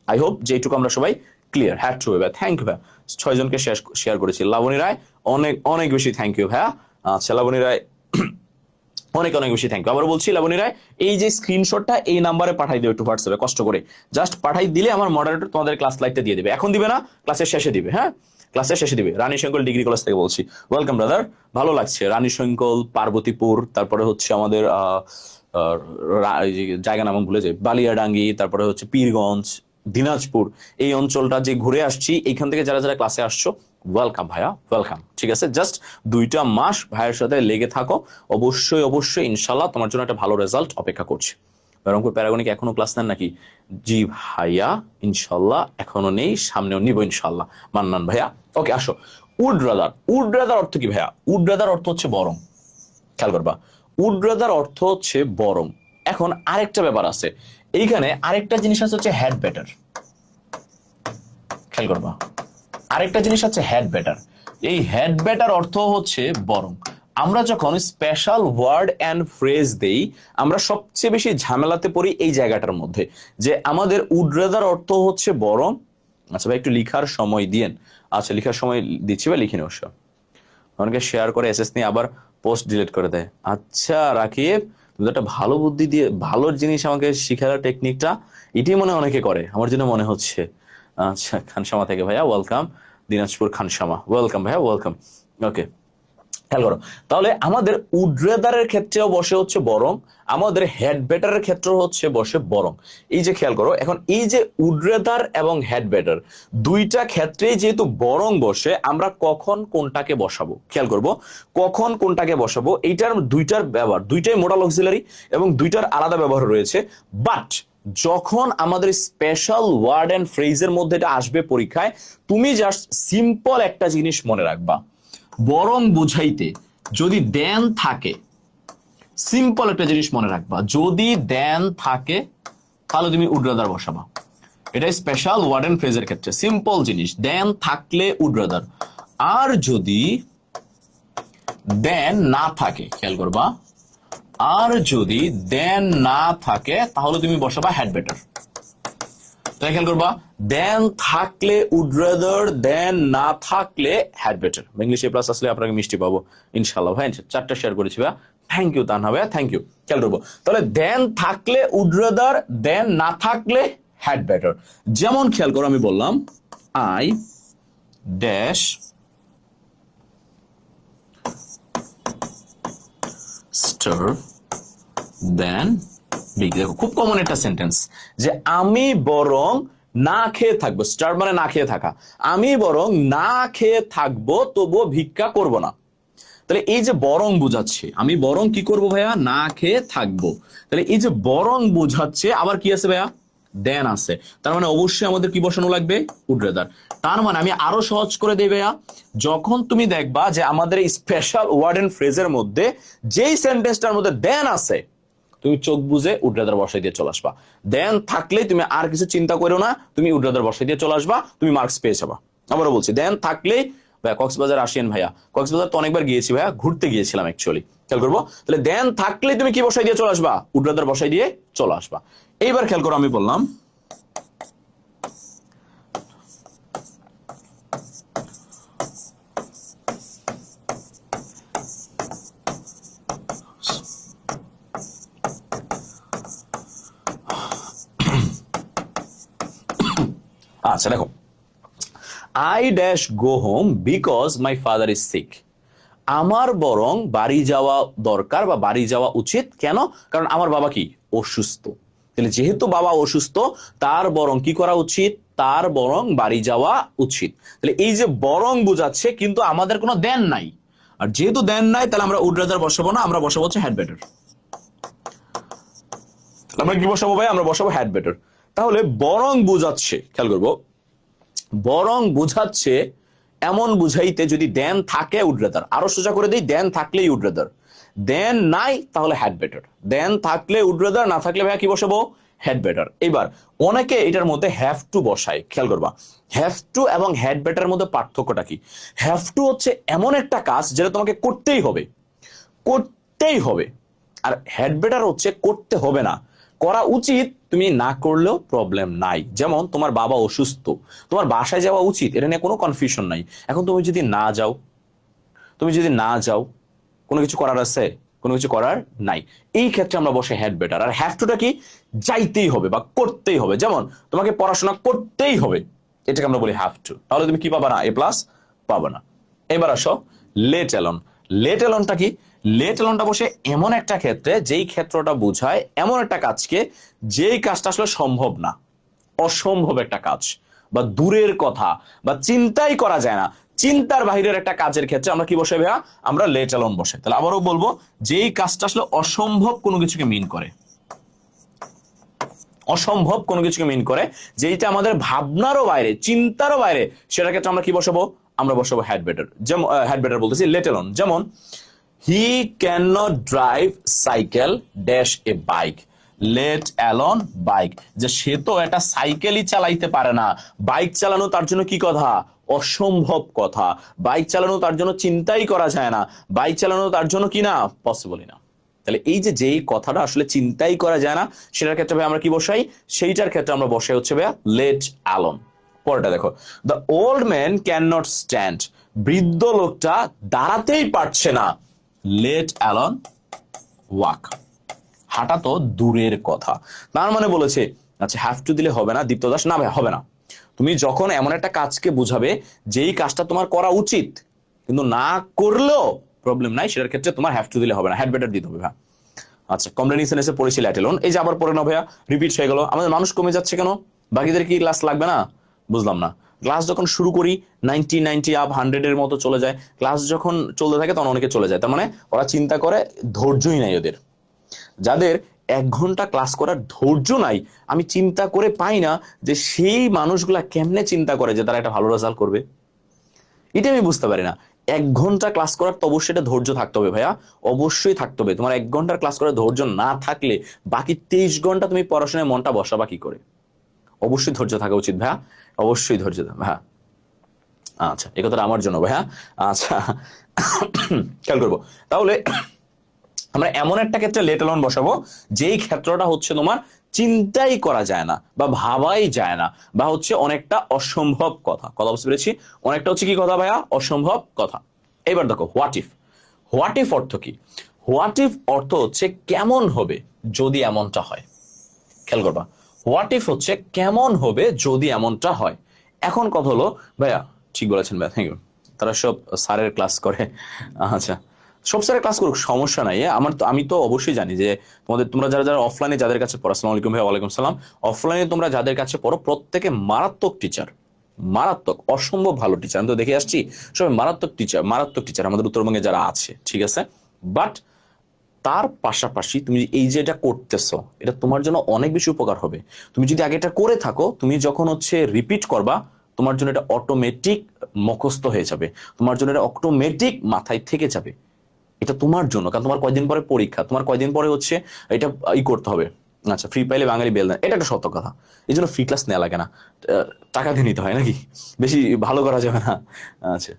আই হোপ যে এইটুকু আমরা সবাই ক্লিয়ার। হ্যাড টু ভাইয়া, থ্যাংক ইউ ভাইয়া, 6 জনকে শেয়ার করেছি। লাবণী রায়, অনেক অনেক বেশি থ্যাংক ইউ ভাইয়া। আচ্ছা লাবণী রায়, অনেক অনেক বেশি থ্যাংক ইউ। আবার বলছি লাবণী রায়, এই যে স্ক্রিনশটটা এই নাম্বারে পাঠাই দিও একটু হোয়াটসঅ্যাপে, কষ্ট করে জাস্ট পাঠাই দিলে আমার মডারেটর তোমাদের ক্লাস লাইটটা দিয়ে দিবে। এখন দিবে না, ক্লাসের শেষে দিবে। হ্যাঁ, ক্লাসের শেষে দিবে। রানী শঙ্কল ডিগ্রি কলেজ থেকে বলছি, ওয়েলকাম ব্রাদার, ভালো লাগছে। রানী শঙ্কল, পার্বতীপুর, তারপরে হচ্ছে আমাদের জায়গা নাম ভুলে যাই, বালিয়াডাঙ্গি, তারপরে হচ্ছে পীরগঞ্জ, দিনাজপুর, এই অঞ্চলটা যে ঘুরে আসছি, এইখান থেকে যারা যারা ক্লাসে আসছো, ওয়েলকাম ভাইয়া, ওয়েলকাম। ঠিক আছে, জাস্ট 2টা মাস ভাইয়ের সাথে লেগে থাকো, অবশ্যই অবশ্যই ইনশাল্লাহ তোমার জন্য একটা ভালো রেজাল্ট অপেক্ষা করছে। রংপুর প্যারাগনিক এখনো ক্লাস নেন নাকি? জি ভাইয়া, ইনশাল্লাহ এখনো নেই, সামনেও নিব ইনশাল্লাহ। মান্নান ভাইয়া, ওকে আসো। উড রাদার, উড রাদার অর্থ কি ভাইয়া? উড রাদার অর্থ হচ্ছে বরং, খেয়াল করবা, উড রাদার অর্থ হচ্ছে বরং। এখন আরেকটা ব্যাপার আছে এইখানে, আরেকটা জিনিস আছে হচ্ছে হ্যাড বেটার। খেয়াল করবা, আরেকটা জিনিস আছে হ্যাড বেটার। এই হ্যাড বেটার অর্থ হচ্ছে বরং। আমরা যখন স্পেশাল ওয়ার্ড অ্যান্ড ফ্রেজ দেই, আমরা সবচেয়ে বেশি ঝামেলাতে পড়ি এই জায়গাটার মধ্যে, যে আমাদের উড রাদার অর্থ হচ্ছে বরং। আচ্ছা ভাই একটু লিখার সময় দিয়েন। আচ্ছা লিখার সময় দিচ্ছি ভাই, লিখে নিও। অনেকে শেয়ার করে এসএস নিয়ে আবার পোস্ট ডিলিট করে দেয়। আচ্ছা রাকিব, তুমি একটা ভালো বুদ্ধি দিয়ে ভালো জিনিস আমাকে শিখার টেকনিকটা, এটাই মনে অনেকে করে, আমার জন্য মনে হচ্ছে। আচ্ছা, খানসামা থেকে ভাইয়া ওয়েলকাম, দিনাজপুর খানসামা, ওয়েলকাম ভাইয়া, ওয়েলকাম। ওকে, খেয়াল করো, তাহলে আমাদের উড্রেদারের ক্ষেত্রেও বসে হচ্ছে বরং, আমাদের হেড বেটারের ক্ষেত্রেও হচ্ছে বসে বরং। এই যে খেয়াল করো, এখন এই যে উড্রেদার এবং হেড বেটার দুইটা ক্ষেত্রেই যেহেতু বরং বসে, আমরা কখন কোনটাকে বসাবো খেয়াল করব, কখন কোনটাকে বসাবো। এইটার দুইটার ব্যবহার, দুইটাই মোডাল অক্সিলারি এবং দুইটার আলাদা ব্যবহার রয়েছে। বাট যখন আমাদের স্পেশাল ওয়ার্ড এন্ড ফ্রেজের মধ্যে এটা আসবে পরীক্ষায়, তুমি জাস্ট সিম্পল একটা জিনিস মনে রাখবা, বরং বুঝাইতে যদি দেন থাকে, সিম্পল একটা জিনিস মনে রাখবা, যদি দেন থাকে তাহলে তুমি উড রাদার বসাবা। এটা স্পেশাল ওয়ার্ড এন্ড ফ্রেজের ক্ষেত্রে সিম্পল জিনিস, দেন থাকলে উড রাদার। আর যদি দেন না থাকে, খেয়াল করবা, আর যদি দেন না থাকে তাহলে তুমি বসাবা হ্যাড বেটার। খেয়াল করবা, দেন থাকলে উড রাদার, দেন না থাকলে হ্যাড বেটার। ইংলিশে প্লাস আসলে আপনাকে মিষ্টি পাবো ইনশাল্লাহ। ভাই 4টা শেয়ার করেছি ভাই, থ্যাংক ইউ তানহা ভাই, থ্যাংক ইউ। খেয়াল করবো, তাহলে দেন থাকলে উড রাদার, দেন না থাকলে হ্যাড বেটার। যেমন খেয়াল করো, আমি বললাম I dash star then be. দেখো খুব কমন একটা সেন্টেন্স, যে আমি বরং না খেয়ে থাকবো, স্টার মানে না খেয়ে থাকা, আমি বরং না খেয়ে থাকবো তবুও ভিক্ষা করব না। তাহলে এই যে বরং বুঝাচ্ছে, আমি বরং কি করব ভাইয়া, না খেয়ে থাকবো। তাহলে এই যে বরং বুঝাচ্ছে, আবার কি আছে ভাইয়া, দেন আছে, তার মানে অবশ্যই আমাদের কি বসানো লাগবে, উড রাদার। তার মানে আমি আরো সহজ করে দেই ভাইয়া, যখন তুমি দেখবা যে আমাদের এই স্পেশাল ওয়ার্ড এন্ড ফ্রেজের মধ্যে যেই সেন্টেন্সটার মধ্যে দেন আছে, তুমি চোখ বুঝে উড রাদার বসাই দিয়ে চলে আসবা। দেন থাকলে তুমি আর কিছু চিন্তা করো না, তুমি উড রাদার বসাই দিয়ে চলে আসবা, তুমি মার্কস পেয়ে যাবা। আবারও বলছি, দেন থাকলে ভাইয়া কক্সবাজার আসেন ভাইয়া, কক্সবাজার তো অনেকবার গিয়েছি ভাইয়া, ঘুরতে গিয়েছিলাম অ্যাকচুয়ালি। খেয়াল করবো, তাহলে দেন থাকলে তুমি কি বসাই দিয়ে চলে আসবা, উড রাদার বসাই দিয়ে চলে আসবা। এইবার খেয়াল করো, আমি বললাম আচ্ছা দেখো, I dash go home because my father is sick. আমার বরং বাড়ি যাওয়া দরকার বা বাড়ি যাওয়া উচিত। কেন? কারণ আমার বাবা কি? অসুস্থ। তাহলে যেহেতু বাবা অসুস্থ, তার বরং কি করা উচিত? তার বরং বাড়ি যাওয়া উচিত। তাহলে এই যে বরং বোঝাচ্ছে, কিন্তু আমাদের কোনো দেন নাই। আর যেহেতু দেন নাই, তাহলে আমরা উড রাদার বসাবো না, আমরা বসাবো হচ্ছে হ্যাড বেটার। আমরা কি বসাবো ভাই? আমরা বসাবো হ্যাড বেটার। তাহলে বরং বোঝাচ্ছে, খেয়াল করবো, বরং বোঝাচ্ছে এমন বুঝাইতে যদি দেন থাকে উড রাদার। আরো সোজা করে দিই, দেন থাকলেই উড রাদার, দেন নাই তাহলে হ্যাড বেটার। দেন থাকলে উড রাদার, না থাকলে ভাইয়া কি বসাবো? Had better. এবার অনেকে এটার মধ্যে হ্যাভ টু বসায়, খেয়াল করবা। হ্যাভ টু এবং হ্যাড বেটার মধ্যে পার্থক্যটা কি? হ্যাভ টু হচ্ছে এমন একটা কাজ যেটা তোমাকে করতেই হবে, করতেই হবে। আর হ্যাড বেটার হচ্ছে করতে হবে না, করা উচিত, তুমি না করলেও প্রবলেম নাই। যেমন তোমার বাবা অসুস্থ, তোমার বাসায় যাওয়া উচিত, এটা নিয়ে কোনো কনফিউশন নাই। এখন তুমি যদি না যাও, তুমি যদি না যাও, কোনো কিছু করার আছে? কোনো কিছু করার নাই। এই ক্ষেত্রে আমরা বসে হ্যাড বেটার। আর হ্যাভ টুটা কি? যাইতেই হবে বা করতেই হবে। যেমন তোমাকে পড়াশোনা করতেই হবে, এটাকে আমরা বলি হ্যাভ টু। তাহলে তুমি কি পাবা না? এ প্লাস পাবা না। এবার আসো লেট অ্যালোন। লেট অ্যালোনটা কি? লেট অ্যালোনটা বসে এমন একটা ক্ষেত্রে, যেই ক্ষেত্রটা বোঝায় এমন একটা কাজকে যেই কাজটা আসলে সম্ভব না, অসম্ভব একটা কাজ, বা দূরের কথা, বা চিন্তাই করা যায় না, চিন্তার বাহিরের একটা কাজের ক্ষেত্রে আমরা কি বসে ভাইয়া? আমরা লেট অ্যালোন বসে। তাহলে আবারও বলবো, যেই কাজটা আসলে অসম্ভব কোনো কিছুকে মিন করে, অসম্ভব কোনো কিছুকে মিন করে, যেটা আমাদের ভাবনারও বাইরে, চিন্তারও বাইরে, সেটার ক্ষেত্রে আমরা কি বসাবো? আমরা বসাবো হ্যাড বেটার। যেমন হ্যাড বেটার বলতেছি লেট অ্যালোন। যেমন he can not drive cycle dash a bike, let alone bike. যে সে তো একটা সাইকেলই চালাইতে পারে না, বাইক চালানো তার জন্য কি কথা? অসম্ভব কথা। বাইক চালানো তার জন্য চিন্তাই করা যায় না, বাইক চালানো তার জন্য কি না? পসিবলই না। তাহলে এই যে যেই কথাটা আসলে চিন্তাই করা যায় না, সেটার ক্ষেত্রে ভাই আমরা কি বসাই? সেইটার ক্ষেত্রে আমরা বসাই হচ্ছে ভাইয়া লেট অ্যালোন। পরেরটা দেখো, the old man can not stand, বৃদ্ধ লোকটা দাঁড়াতেই পারছে না, লেট অ্যালোন ওয়াক। হাঁটা তো দূরের কথা। তার মানে বলেছে, আচ্ছা হ্যাভ টু দিলে হবে না দীপ্ত দাস? না ভাই, হবে না। তুমি যখন এমন একটা কাজকে বুঝাবে যেই কাজটা তোমার করা উচিত কিন্তু না করলেও প্রবলেম নাই, সেটার ক্ষেত্রে তোমার হ্যাভ টু দিলে হবে না, হ্যাড বেটার দিতে হবে ভাই। আচ্ছা, কমপ্লেনিং সেন্টেন্সে পড়েছি লেট অ্যালোন, এই যে আবার পড়ে না ভাইয়া, রিপিট হয়ে গেল। আমাদের মানুষ কমে যাচ্ছে কেন? বাকিদের কি ক্লাস লাগবে না? বুঝলাম না। ক্লাস যখন শুরু করি 90 আপ 100 এর মতো চলে যায়, ক্লাস যখন চলতে থাকে তখন অনেকে চলে যায়। তার মানে ওরা চিন্তা করে ধৈর্যই নাই ওদের। যাদের 1 ঘন্টা ক্লাস করার ধৈর্য নাই, আমি চিন্তা করে পাই না যে সেই মানুষগুলা কেমনে চিন্তা করে যে তারা একটা ভালো রেজাল্ট করবে। এটা আমি বুঝতে পারি না। 1 ঘন্টা ক্লাস করার তো অবশ্যই এটা ধৈর্য থাকতে হবে ভাইয়া, অবশ্যই থাকতে হবে। তোমার 1 ঘন্টার ক্লাস করার ধৈর্য না থাকলে বাকি 23 ঘন্টা তুমি পড়াশোনায় মনটা বসাবা কি করে? অবশ্যই ধৈর্য থাকা উচিত ভাইয়া, অবশ্যই ধৈর্য ভাইয়া। আচ্ছা, এই কথাটা আমার জন্য ভাইয়া। আচ্ছা, খেয়াল করবো। তাহলে আমরা এমন একটা ক্ষেত্রে লেট অ্যালোন বসাবো যেই ক্ষেত্রটা হচ্ছে তোমার চিন্তাই করা যায় না বা ভাবাই যায় না, বা হচ্ছে অনেকটা অসম্ভব কথা। কথা বুঝতে পেরেছি? অনেকটা হচ্ছে কি কথা ভাইয়া? অসম্ভব কথা। এবার দেখো হোয়াট ইফ। হোয়াট ইফ অর্থ কি? হোয়াট ইফ অর্থ হচ্ছে কেমন হবে যদি এমনটা হয়। খেয়াল করবা, হোয়াট ইফ হচ্ছে কেমন হবে যদি এমনটা হয়। এখন কথা হলো ভাইয়া, ঠিক বলেছেন ভাইয়া, থ্যাংক ইউ। তারা সব স্যারের ক্লাস করে। আচ্ছা, সব স্যারের ক্লাস করুক, সমস্যা নাই। আমি তো অবশ্যই জানি যে তোমরা যারা যারা অফলাইনে যাদের কাছে পড়ো, আসসালামু আলাইকুম ভাইয়া। ওয়ালাইকুম সালাম। অফলাইনে তোমরা যাদের কাছে পড়ো প্রত্যেকে মারাত্মক টিচার, মারাত্মক অসম্ভব ভালো টিচার। আমি তো দেখে আসছি সবাই মারাত্মক টিচার, মারাত্মক টিচার আমাদের উত্তরবঙ্গে যারা আছে, ঠিক আছে। বাট তার পাশাপাশি তুমি এই যে এটা করতেছো, এটা তোমার জন্য অনেক বেশি উপকার হবে। তুমি যদি আগে এটা করে থাকো, তুমি যখন হচ্ছে রিপিট করবা, তোমার জন্য এটা অটোমেটিক মুখস্থ হয়ে যাবে, তোমার জন্য এটা অটোমেটিক মাথায় থেকে যাবে। এটা তোমার জন্য, কারণ তোমার কয়দিন পরে পরীক্ষা, তোমার কয়দিন পরে হচ্ছে এটা করতে হবে। আচ্ছা, ফ্রি পাইলে বাঙালি বেল দেন, এটা একটা সত্য কথা। এই জন্য ফ্রি ক্লাস নেওয়া লাগে না, টাকা দিয়ে নিতে হয় নাকি, বেশি ভালো করা যাবে না। আচ্ছা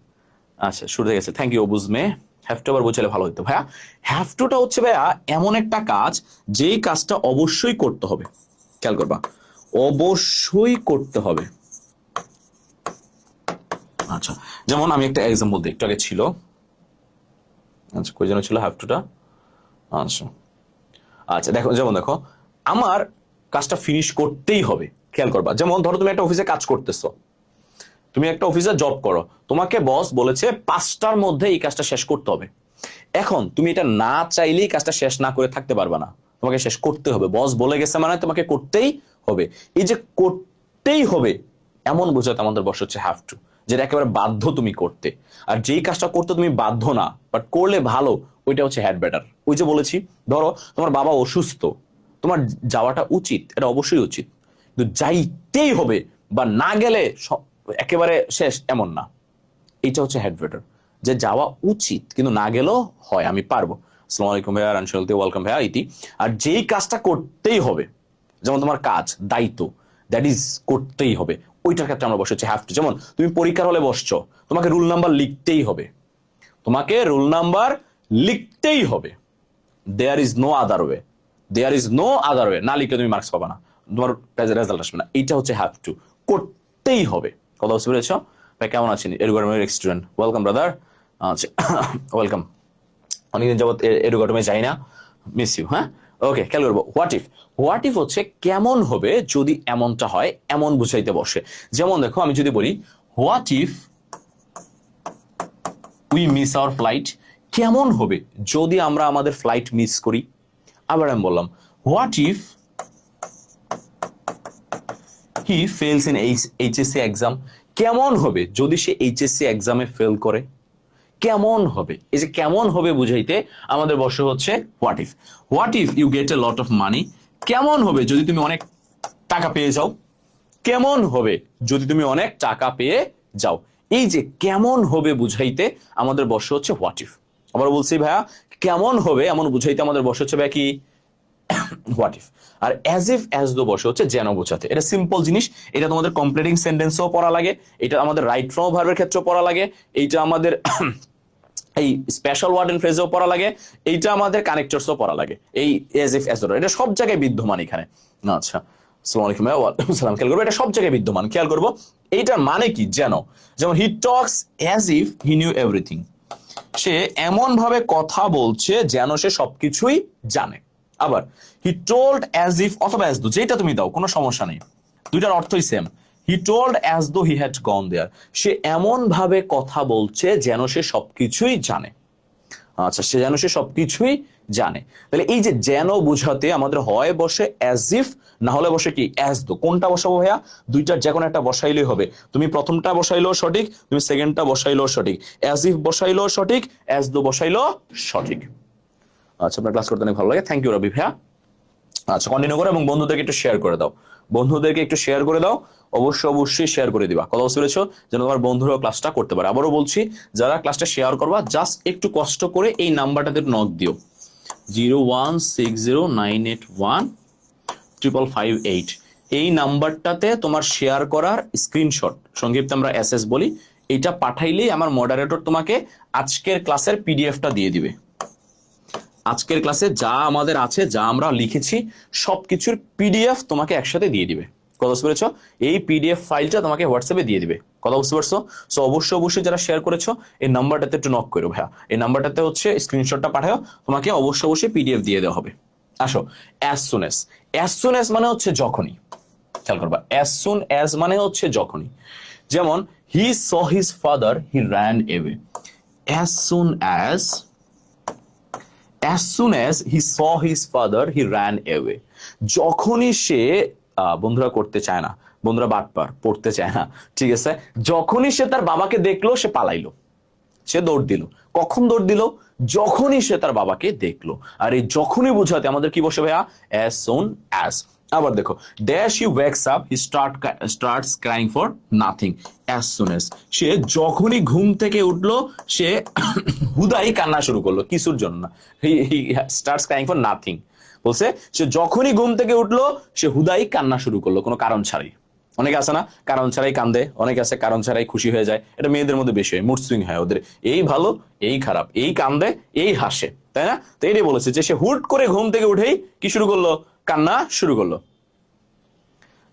আচ্ছা, শুরু হয়ে গেছে। থ্যাংক ইউ অবুজ মে। হ্যাভ টু আবার বোঝালে ভালো হতো ভাইয়া। হ্যাভ টুটা হচ্ছে ভাইয়া এমন একটা কাজ যেই কাজটা অবশ্যই করতে হবে। খেয়াল করবা, অবশ্যই করতে হবে। আচ্ছা, যেমন আমি একটা এক্সাম্পল দিই, একটু আগে ছিল। আচ্ছা, কই যেন ছিল হ্যাভ টুটা। আচ্ছা আচ্ছা, দেখো, যেমন দেখো, আমার কাজটা ফিনিশ করতেই হবে। খেয়াল করবা, যেমন ধরো তুমি একটা অফিসে কাজ করতেছো, তুমি একটা অফিসে জব করো, তোমাকে বস বলেছে 5টার মধ্যে এই কাজটা শেষ করতে হবে। এখন তুমি এটা না চাইলেই কাজটা শেষ না করে থাকতে পারবে না, তোমাকে শেষ করতে হবে। বস বলে গেছে মানে তোমাকে করতেই হবে। এই যে করতেই হবে এমন বোঝাতে আমাদের বস হচ্ছে হ্যাভ টু, যেটা একেবারে বাধ্য তুমি করতে। আর যেই কাজটা করতে তুমি বাধ্য না বাট করলে ভালো, ওইটা হচ্ছে হ্যাড বেটার। ওই যে বলেছি, ধরো তোমার বাবা অসুস্থ, তোমার যাওয়াটা উচিত, এটা অবশ্যই উচিত, কিন্তু যাইতেই হবে বা না গেলে একেবারে শেষ এমন না। এইটা হচ্ছে হ্যাড বেটার, যে যাওয়া উচিত কিন্তু না গেলেও হয়, আমি পারবো। আসসালামু আলাইকুম ভাইয়া, আনশালতে ওয়েলকাম ভাইয়া ইতি। আর যেই কাজটা করতেই হবে, যেমন তোমার কাজ দায়িত্ব, দ্যাট ইজ করতেই হবে, ওইটার ক্ষেত্রে আমরা বসে হ্যাভ টু। যেমন তুমি পরীক্ষার হলে বসছো, তোমাকে রুল নাম্বার লিখতেই হবে, তোমাকে রুল নাম্বার লিখতেই হবে। There is no other way, there is no other way. না লিখলে তুমি মার্কস পাবা না, তোমার রেজাল্ট আসবে না। এইটা হচ্ছে হ্যাভ টু, করতেই হবে। কথা বুঝতে পেরেছ ভাই? কেমন আছেন এডুকেটমের স্টুডেন্ট? Welcome brother. আচ্ছা, ওয়েলকাম। অনেকদিন যাবত এডুকেটমে যাই না, মিস ইউ। হ্যাঁ, ওকে, খেয়াল করবো। হোয়াট ইফ, হোয়াট ইফ হচ্ছে কেমন হবে যদি এমনটা হয়, এমন বুঝাইতে বসে। যেমন দেখো, আমি যদি বলি what if we miss hour flight, কেমন হবে যদি আমরা আমাদের ফ্লাইট মিস করি। আবার আমি বললাম what if he fails in HSC exam, কেমন হবে যদি সে এইচএসসি এক্সামে ফেল করে। কেমন হবে, এই যে কেমন হবে বুঝাইতে আমাদের বসে হচ্ছে what if. What if you get a lot of money, কেমন হবে যদি তুমি অনেক টাকা পেয়ে যাও। কেমন হবে যদি তুমি অনেক টাকা পেয়ে যাও। এই যে কেমন হবে বুঝাইতে আমাদের বসে হচ্ছে হোয়াট ইফ। আবার বলছি ভাইয়া, কেমন হবে এমন বুঝাইতে আমাদের বসে হচ্ছে ভাইয়া কি, হোয়াট ইফ। আর অ্যাজ ইফ অ্যাজ দো বসে হচ্ছে যেন বোঝাতে। এটা সিম্পল জিনিস, এটা তোমাদের কমপ্লিটিং সেন্টেন্সও পড়া লাগে, এটা আমাদের রাইট ফ্রম ভার্বের ক্ষেত্রেও পড়া লাগে, এইটা আমাদের এই স্পেশাল ওয়ার্ড এন্ড ফ্রেজেও পড়া লাগে, এইটা আমাদের কানেক্টরসও পড়া লাগে। এই অ্যাজ ইফ অ্যাজ দো এটা সব জায়গায় বিদ্যমান এখানে। আচ্ছা, আসসালামু আলাইকুম ওয়া আলাইকুম সালাম। খেয়াল করবো, এটা সব জায়গায় বিদ্যমান। খেয়াল করবো এইটার মানে কি, যেন। যেমন he talks as if he knew everything, সে এমন ভাবে কথা বলছে যেন সে সবকিছুই জানে। আবার হি টোল্ড অ্যাজ ইফ অথবা অ্যাজ দো, যেটা তুমি দাও কোনো সমস্যা নেই, দুইটার অর্থই same. He told as though he had gone দেয়ার, সে এমন ভাবে কথা বলছে যেন সে সবকিছুই জানে। আচ্ছা, সে যেন সে সবকিছুই জানে। তাহলে এই যে যেন বুঝাতে আমাদের হয় বসে অ্যাজ ইফ, না হলে বসে কি অ্যাজ দো। কোনটা বসাবো ভাইয়া? দুইটার যে কোনো একটা বসাইলেই হবে। তুমি প্রথমটা বসাইলেও সঠিক, তুমি সেকেন্ডটা বসাইলেও সঠিক। অ্যাজ ইফ বসাইলেও সঠিক, অ্যাজ দো বসাইলেও সঠিক। আচ্ছা, আপনার ক্লাস করতে অনেক ভালো লাগে, থ্যাংক ইউ রবি ভাইয়া। আচ্ছা, কন্টিনিউ করো এবং বন্ধুদেরকে একটু শেয়ার করে দাও, বন্ধুদেরকে একটু শেয়ার করে দাও, অবশ্যই শেয়ার করে দিবা। কথা বুঝতে পেরেছো? যেন তোমার বন্ধুরাও ক্লাসটা করতে পারে। আবারও বলছি, যারা ক্লাসটা শেয়ার করবা জাস্ট একটু কষ্ট করে এই নাম্বারটাতে নক দিও, 01609815558। এই নাম্বারটাতে তোমার শেয়ার করার স্ক্রিনশট, সংক্ষিপ্ত আমরা এসএস বলি, এটা পাঠাইলেই আমার মডারেটর তোমাকে আজকের ক্লাসের পিডিএফটা দিয়ে দিবে। আজকের ক্লাসে যা আমাদের আছে, যা আমরা লিখেছি, সবকিছুর পিডিএফ তোমাকে একসাথে দিয়ে দিবে। কথা বুঝতে পেরেছো? এই পিডিএফ ফাইলটা তোমাকে হোয়াটসঅ্যাপে দিয়ে দিবে। কথা বুঝতে পারছো? সো অবশ্যই যারা শেয়ার করেছো এই নাম্বারটাতে একটু নক করো ভাইয়া, এই নাম্বারটাতে হচ্ছে স্ক্রিনশটটা পাঠাও, তোমাকে অবশ্যই পিডিএফ দিয়ে দেওয়া হবে। আসো, as soon as, as soon as মানে হচ্ছে যখনই। খেয়াল করবা, অ্যাজ সুন অ্যাজ মানে হচ্ছে যখনই। যেমন he saw his father he ran away, as soon as, as soon as he saw his father he ran away, যখনই সে, বন্ধুরা করতে চায় না, বন্ধুরা বাটপার, পড়তে চায় না, ঠিক আছে, যখনই সে তার বাবাকে দেখলো সে পালাইলো, সে দৌড় দিল। কখন দৌড় দিল? যখনই সে তার বাবাকে দেখলো। আর এই যখনই বোঝাতে আমাদের কি বসে ভাইয়া? as soon as। আবার দেখো, dash he wakes up he starts crying for nothing, as soon as, সে যখনই ঘুম থেকে উঠলো সে হুদাই কান্না শুরু করলো, কিছুর জন্য না, he starts crying for nothing, বলছে সে যখনই ঘুম থেকে উঠলো সে হুদাই কান্না শুরু করলো, কোনো কারণ ছাড়াই। অনেকে আছে না কারণ ছাড়াই কান্দে, অনেকে আছে কারণ ছাড়াই খুশি হয়ে যায়, এটা মেয়েদের মধ্যে বেশি হয়, মুড সুইং হয় ওদের, এই ভালো এই খারাপ, এই কান্দে এই হাসে, তাই না? তো এটাই বলেছে যে সে হুট করে ঘুম থেকে উঠেই কি শুরু করলো? কান্না শুরু করলো।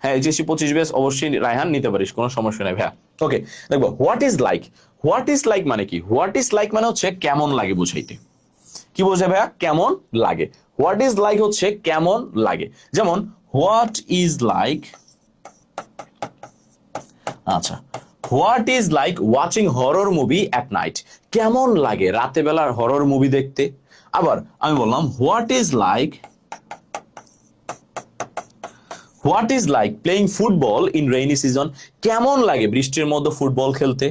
হ্যাঁ, এইচএসসি 25 ব্যাচ অবশ্যই রায়হান নিতে পারিস, কোনো সমস্যা নাই ভাইয়া। ওকে, দেখবো what is like. What is like মানে কি? হোয়াট ইজ লাইক মানে হচ্ছে কেমন লাগে বুঝাইতে। কি বোঝায় ভাইয়া? কেমন লাগে। হোয়াট ইজ লাইক হচ্ছে কেমন লাগে। যেমন হোয়াট ইজ লাইক, আচ্ছা, what is like watching horror movie at night, কেমন লাগে রাতে বেলার হরর মুভি দেখতে। আবার আমি বললাম what is like, what is like playing football in rainy season, কেমন লাগে বৃষ্টির মধ্যে ফুটবল খেলতে।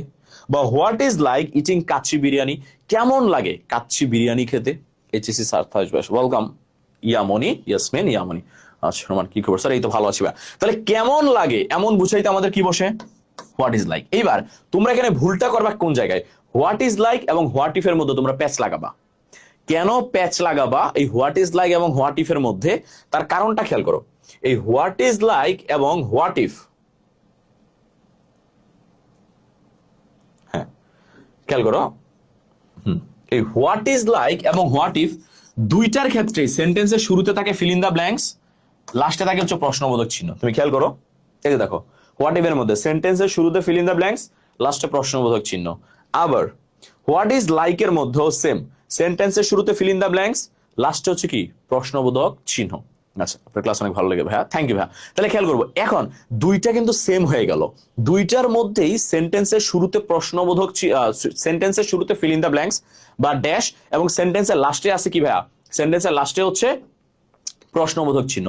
বা what is like eating kacchi biryani, কেমন লাগে কাচ্চি বিরিয়ানি খেতে। এইচএসসি সার্থাস ব্যাস, ওয়েলকাম ইয়ামনি, ইয়াসমিন ইয়ামনি। আচ্ছা রোমান কি খবর স্যার, এই তো ভালো আছি ভাই। তাহলে কেমন লাগে এমন বুঝাইতে আমাদের কি বসে, হোয়াট ইজ লাইক। এইবার তোমরা এখানে ভুলটা করবা কোন জায়গায়, হোয়াট ইজ লাইক এবং হোয়াট ইফ এর মধ্যে তোমরা প্যাচ লাগাবা। কেন প্যাচ লাগাবা এই হোয়াট ইজ লাইক এবং হোয়াট ইফ এর মধ্যে, তার কারণটা খেয়াল করো। এই হোয়াট ইজ লাইক এবং হোয়াট ইফ, হ্যাঁ খেয়াল করো, এই হোয়াট ইজ লাইক এবং হোয়াট ইফ দুইটার ক্ষেত্রে সেন্টেন্সের শুরুতে থাকে ফিল ইন দা ব্ল্যাঙ্কস, লাস্টে থাকে হচ্ছে প্রশ্নবোধক চিহ্ন। তুমি খেয়াল করো, এই যে দেখো হোয়াট ইফ এর মধ্যে সেন্টেন্সের শুরুতে ফিল ইন দা ব্ল্যাঙ্কস, লাস্টে প্রশ্নবোধক চিহ্ন। আবার হোয়াট ইজ লাইক এর মধ্যেও সেম, সেন্টেন্সের শুরুতে ফিল ইন দা ব্ল্যাঙ্কস, লাস্টে হচ্ছে কি প্রশ্নবোধক চিহ্ন। আচ্ছা আপনার ক্লাস অনেক ভালো লাগে ভাইয়া, থ্যাংক ইউ ভাইয়া। তাহলে খেয়াল করবো এখন দুইটা কিন্তু সেম হয়ে গেল, দুইটার মধ্যেই সেন্টেন্সের শুরুতে প্রশ্নবোধক, সেন্টেন্সের শুরুতে ফিল ইন দা ব্ল্যাঙ্কস বা ড্যাশ, এবং সেন্টেন্সের লাস্টে আছে কি ভাইয়া, সেন্টেন্সের লাস্টে হচ্ছে প্রশ্নবোধক চিহ্ন।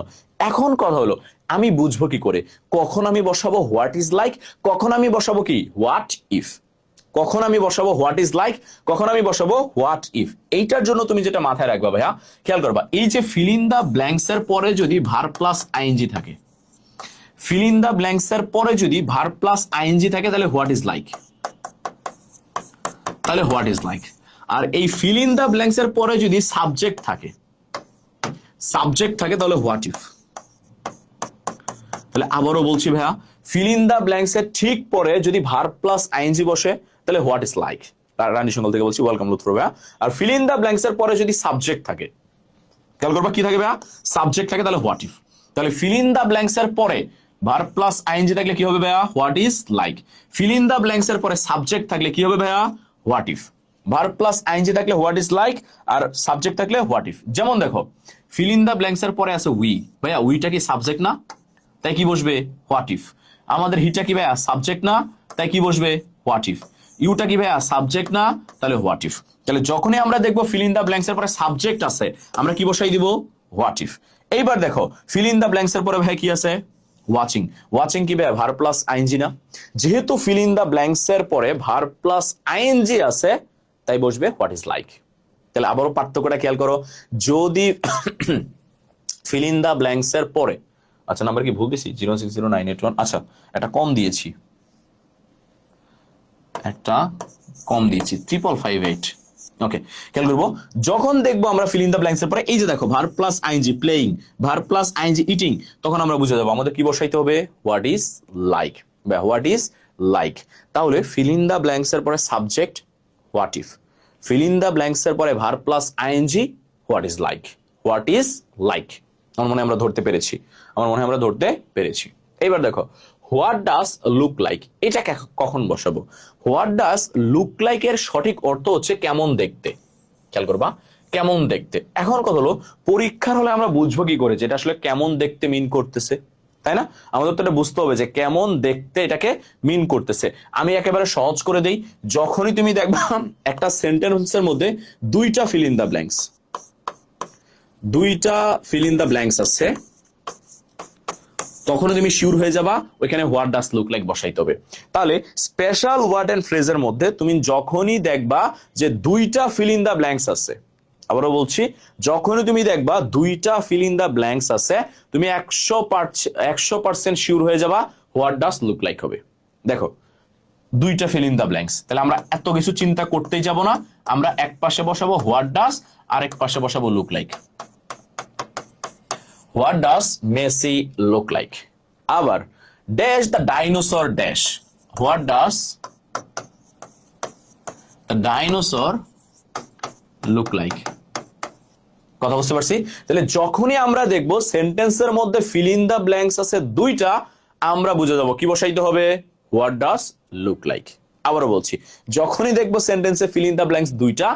এখন কথা হলো আমি বুঝবো কি করে কখন আমি বসাবো হোয়াট ইজ লাইক, কখন আমি বসাবো কি হোয়াট ইফ, কখন আমি বসাবো হোয়াট ইজ লাইক, কখন আমি বসাবো হোয়াট ইফ। এইটার জন্য তুমি যেটা মাথায় রাখবা ভাইয়া, খেয়াল করবা এই যে ফিল ইন দা ব্ল্যাঙ্কস এর পরে যদি ভার্ব প্লাস আইএনজি থাকে, ফিল ইন দা ব্ল্যাঙ্কস এর পরে যদি ভার্ব প্লাস আইএনজি থাকে তাহলে হোয়াট ইজ লাইক, তাহলে হোয়াট ইজ লাইক। আর এই ফিল ইন দা ব্ল্যাঙ্কস এর পরে যদি সাবজেক্ট থাকে, সাবজেক্ট থাকে তাহলে হোয়াট ইফ। তাহলে আবারও বলছি ভাইয়া, ফিল ইন দা ব্ল্যাঙ্কস এর ঠিক পরে যদি ভার্ব প্লাস আইএনজি বসে তাহলে হোয়াট ইজ লাইক। রানী সঙ্গল থেকে বলছি, ওয়েলকাম লুৎফর ভাইয়া। আর ফিল ইন দা ব্ল্যাঙ্কস এর পরে যদি সাবজেক্ট থাকে, খেয়াল করবা কি থাকে ভাইয়া, সাবজেক্ট থাকে তাহলে হোয়াট ইফ। তাহলে ফিল ইন দা ব্ল্যাঙ্কস এর পরে ভার্ব প্লাস আইএনজি থাকলে কি হবে ভাইয়া, what is like. Fill in the blanks এর পরে সাবজেক্ট থাকলে কি হবে ভাইয়া, what if. Verb plus ING থাকলে হোয়াট ইজ লাইক, আর সাবজেক্ট থাকলে হোয়াট ইফ। যেমন দেখো ফিল ইন দা ব্ল্যাঙ্কস এর পরে আছে উই, ভাইয়া উইটা কি সাবজেক্ট না, তাই কি বসবে হোয়াট ইফ। আমাদের হিটা কি ভাইয়া সাবজেক্ট না, তাই কি বসবে হোয়াট ইফ। ইউটা কি ভাইয়া সাবজেক্ট না, তাহলে হোয়াট ইফ। তাহলে যখনই আমরা দেখবো ফিল ইন দা ব্ল্যাঙ্কস এর পরে সাবজেক্ট আছে আমরা কি বসাই দিব, হোয়াট ইফ। এইবার দেখো ফিল ইন দা ব্ল্যাঙ্কস এর পরে ভাই কি আছে, ওয়াচিং। ওয়াচিং কি ভাইয়া ভার্ব প্লাস আইএনজি না, যেহেতু ফিল ইন দা ব্ল্যাঙ্কস এর পরে ভার্ব প্লাস আইএনজি আছে তাই বসবে হোয়াট ইজ লাইক। তাহলে আবারও পার্থক্যটা খেয়াল করো, যদি ফিল ইন দা ব্ল্যাঙ্কস এর পরে, আচ্ছা নাম্বার কি ভুল দিয়েছি 0609881, আচ্ছা একটা কম দিয়েছি, একটা কম দিয়েছি 3558। ওকে খেয়াল করবো যখন দেখবো আমরা ফিল ইন দা ব্ল্যাঙ্কস এর পরে এই যে দেখো verb plus ING playing, verb plus ING eating, তখন আমরা বুঝে যাবো আমাদের কি বসাইতে হবে, হোয়াট ইজ লাইক বা হোয়াট ইজ লাইক। তাহলে ফিল ইন দা ব্ল্যাঙ্কস এর পরে subject what if, fill in the blanks এর পরে verb plus ING what is like, what is like. আমার মনে হয় আমরা ধরতে পেরেছি, আমার মনে হয় আমরা ধরতে পেরেছি। এইবার দেখো হোয়াট ডাজ লুক লাইক, এটা কখন বসাবো। হোয়াট ডাজ লুক লাইক এর সঠিক অর্থ হচ্ছে কেমন দেখতে, খেয়াল করবা কেমন দেখতে। এখন কথা হলো পরীক্ষার হলে আমরা বুঝবো কি করে যে এটা আসলে কেমন দেখতে মিন করতেছে, তাই না? আমাদের তো এটা বুঝতে হবে যে কেমন দেখতে এটাকে মিন করতেছে। আমি একেবারে সহজ করে দেই, যখনই তুমি দেখবা একটা সেন্টেন্সের মধ্যে দুইটা ফিল ইন দা ব্ল্যাঙ্কস, দুইটা ফিল ইন দা ব্ল্যাঙ্কস আছে, তখনই তুমি শিওর হয়ে যাবা ওইখানে হোয়াট ডাজ লুক লাইক বসাইতে হবে। তাহলে স্পেশাল ওয়ার্ড এন্ড ফ্রেজের মধ্যে তুমি যখনই দেখবা যে দুইটা ফিল ইন দা ব্ল্যাঙ্কস আছে, আবারও বলছি যখনই তুমি দেখবা দুইটা ফিল ইন দা ব্ল্যাঙ্কস আছে তুমি 100% শিওর হয়ে যাবা হোয়াট ডাজ লুক লাইক হবে। দেখো দুইটা ফিল ইন দা ব্ল্যাঙ্কস, তাহলে আমরা এত কিছু চিন্তা করতেই যাব না, আমরা এক পাশে বসাবো হোয়াট ডাজ আর এক পাশে বসাবো look like. What does Messi look like. আবার dash the dinosaur dash, what does the dinosaur look like. কথা বুঝতে পারছি? তাহলে যখনই আমরা দেখবো সেন্টেন্সের মধ্যে ফিল ইন দা ব্ল্যাঙ্কস আছে দুইটা, আমরা বুঝে যাবো কি বসাইতে হবে, হোয়াট ডাজ লুক লাইক। আবারও বলছি, যখনই দেখবো সেন্টেন্সে ফিল ইন দ্য ব্ল্যাঙ্কস দুইটা,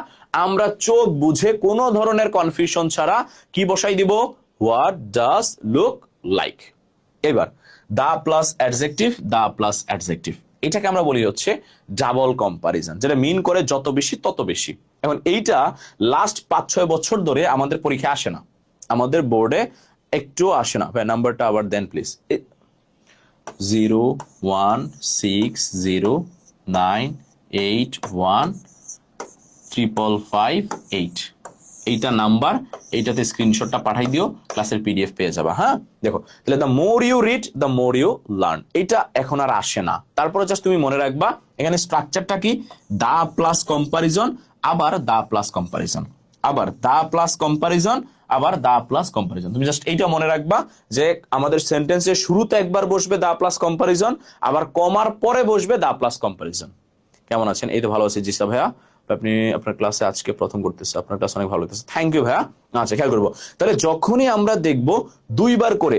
আমরা চোখ বুঝে কোনো ধরনের কনফিউশন ছাড়া কি বসাই দিব, হোয়াট ডাজ লুক লাইক। এবার the plus adjective, the plus adjective, এটাকে আমরা বলি হচ্ছে ডাবল কম্পারিজন, যেটা মিন করে যত বেশি তত বেশি। এখন এইটা লাস্ট 5-6 বছর ধরে আমাদের পরীক্ষা আসে না, আমাদের বোর্ডে একটু আসে না। নাম্বারটা আবার দেন প্লিজ। 01609815558 এইটা নাম্বার, এইটাতে স্ক্রিনশটটা পাঠাই দিও, ক্লাসের পিডিএফ পেয়ে যাবা। হ্যাঁ দেখো, তাহলে the more you read the more you learn, এটা এখন আর আসে না। তারপরে জাস্ট তুমি মনে রাখবা এখানে স্ট্রাকচারটা কি, দা প্লাস কম্পারিজন, আবার দা প্লাস কম্পারিজন, আবার দা প্লাস কম্পারিজন, আবার দা প্লাস কম্পারিজন। তুমি জাস্ট এইটা মনে রাখবা যে আমাদের সেন্টেন্সের শুরুতে একবার বসবে দা প্লাস কম্পারিজন, আবার কমার পরে বসবে দা প্লাস কম্পারিজন। কেমন আছেন? এই তো ভালো আছি জিসা ভাইয়া, আপনি আপনার ক্লাসে আজকে প্রথম করতেছে, আপনার ক্লাস অনেক ভালো লাগতেছে, থ্যাংক ইউ ভাইয়া। আচ্ছা খেয়াল করবো, তাহলে যখনই আমরা দেখবো দুইবার করে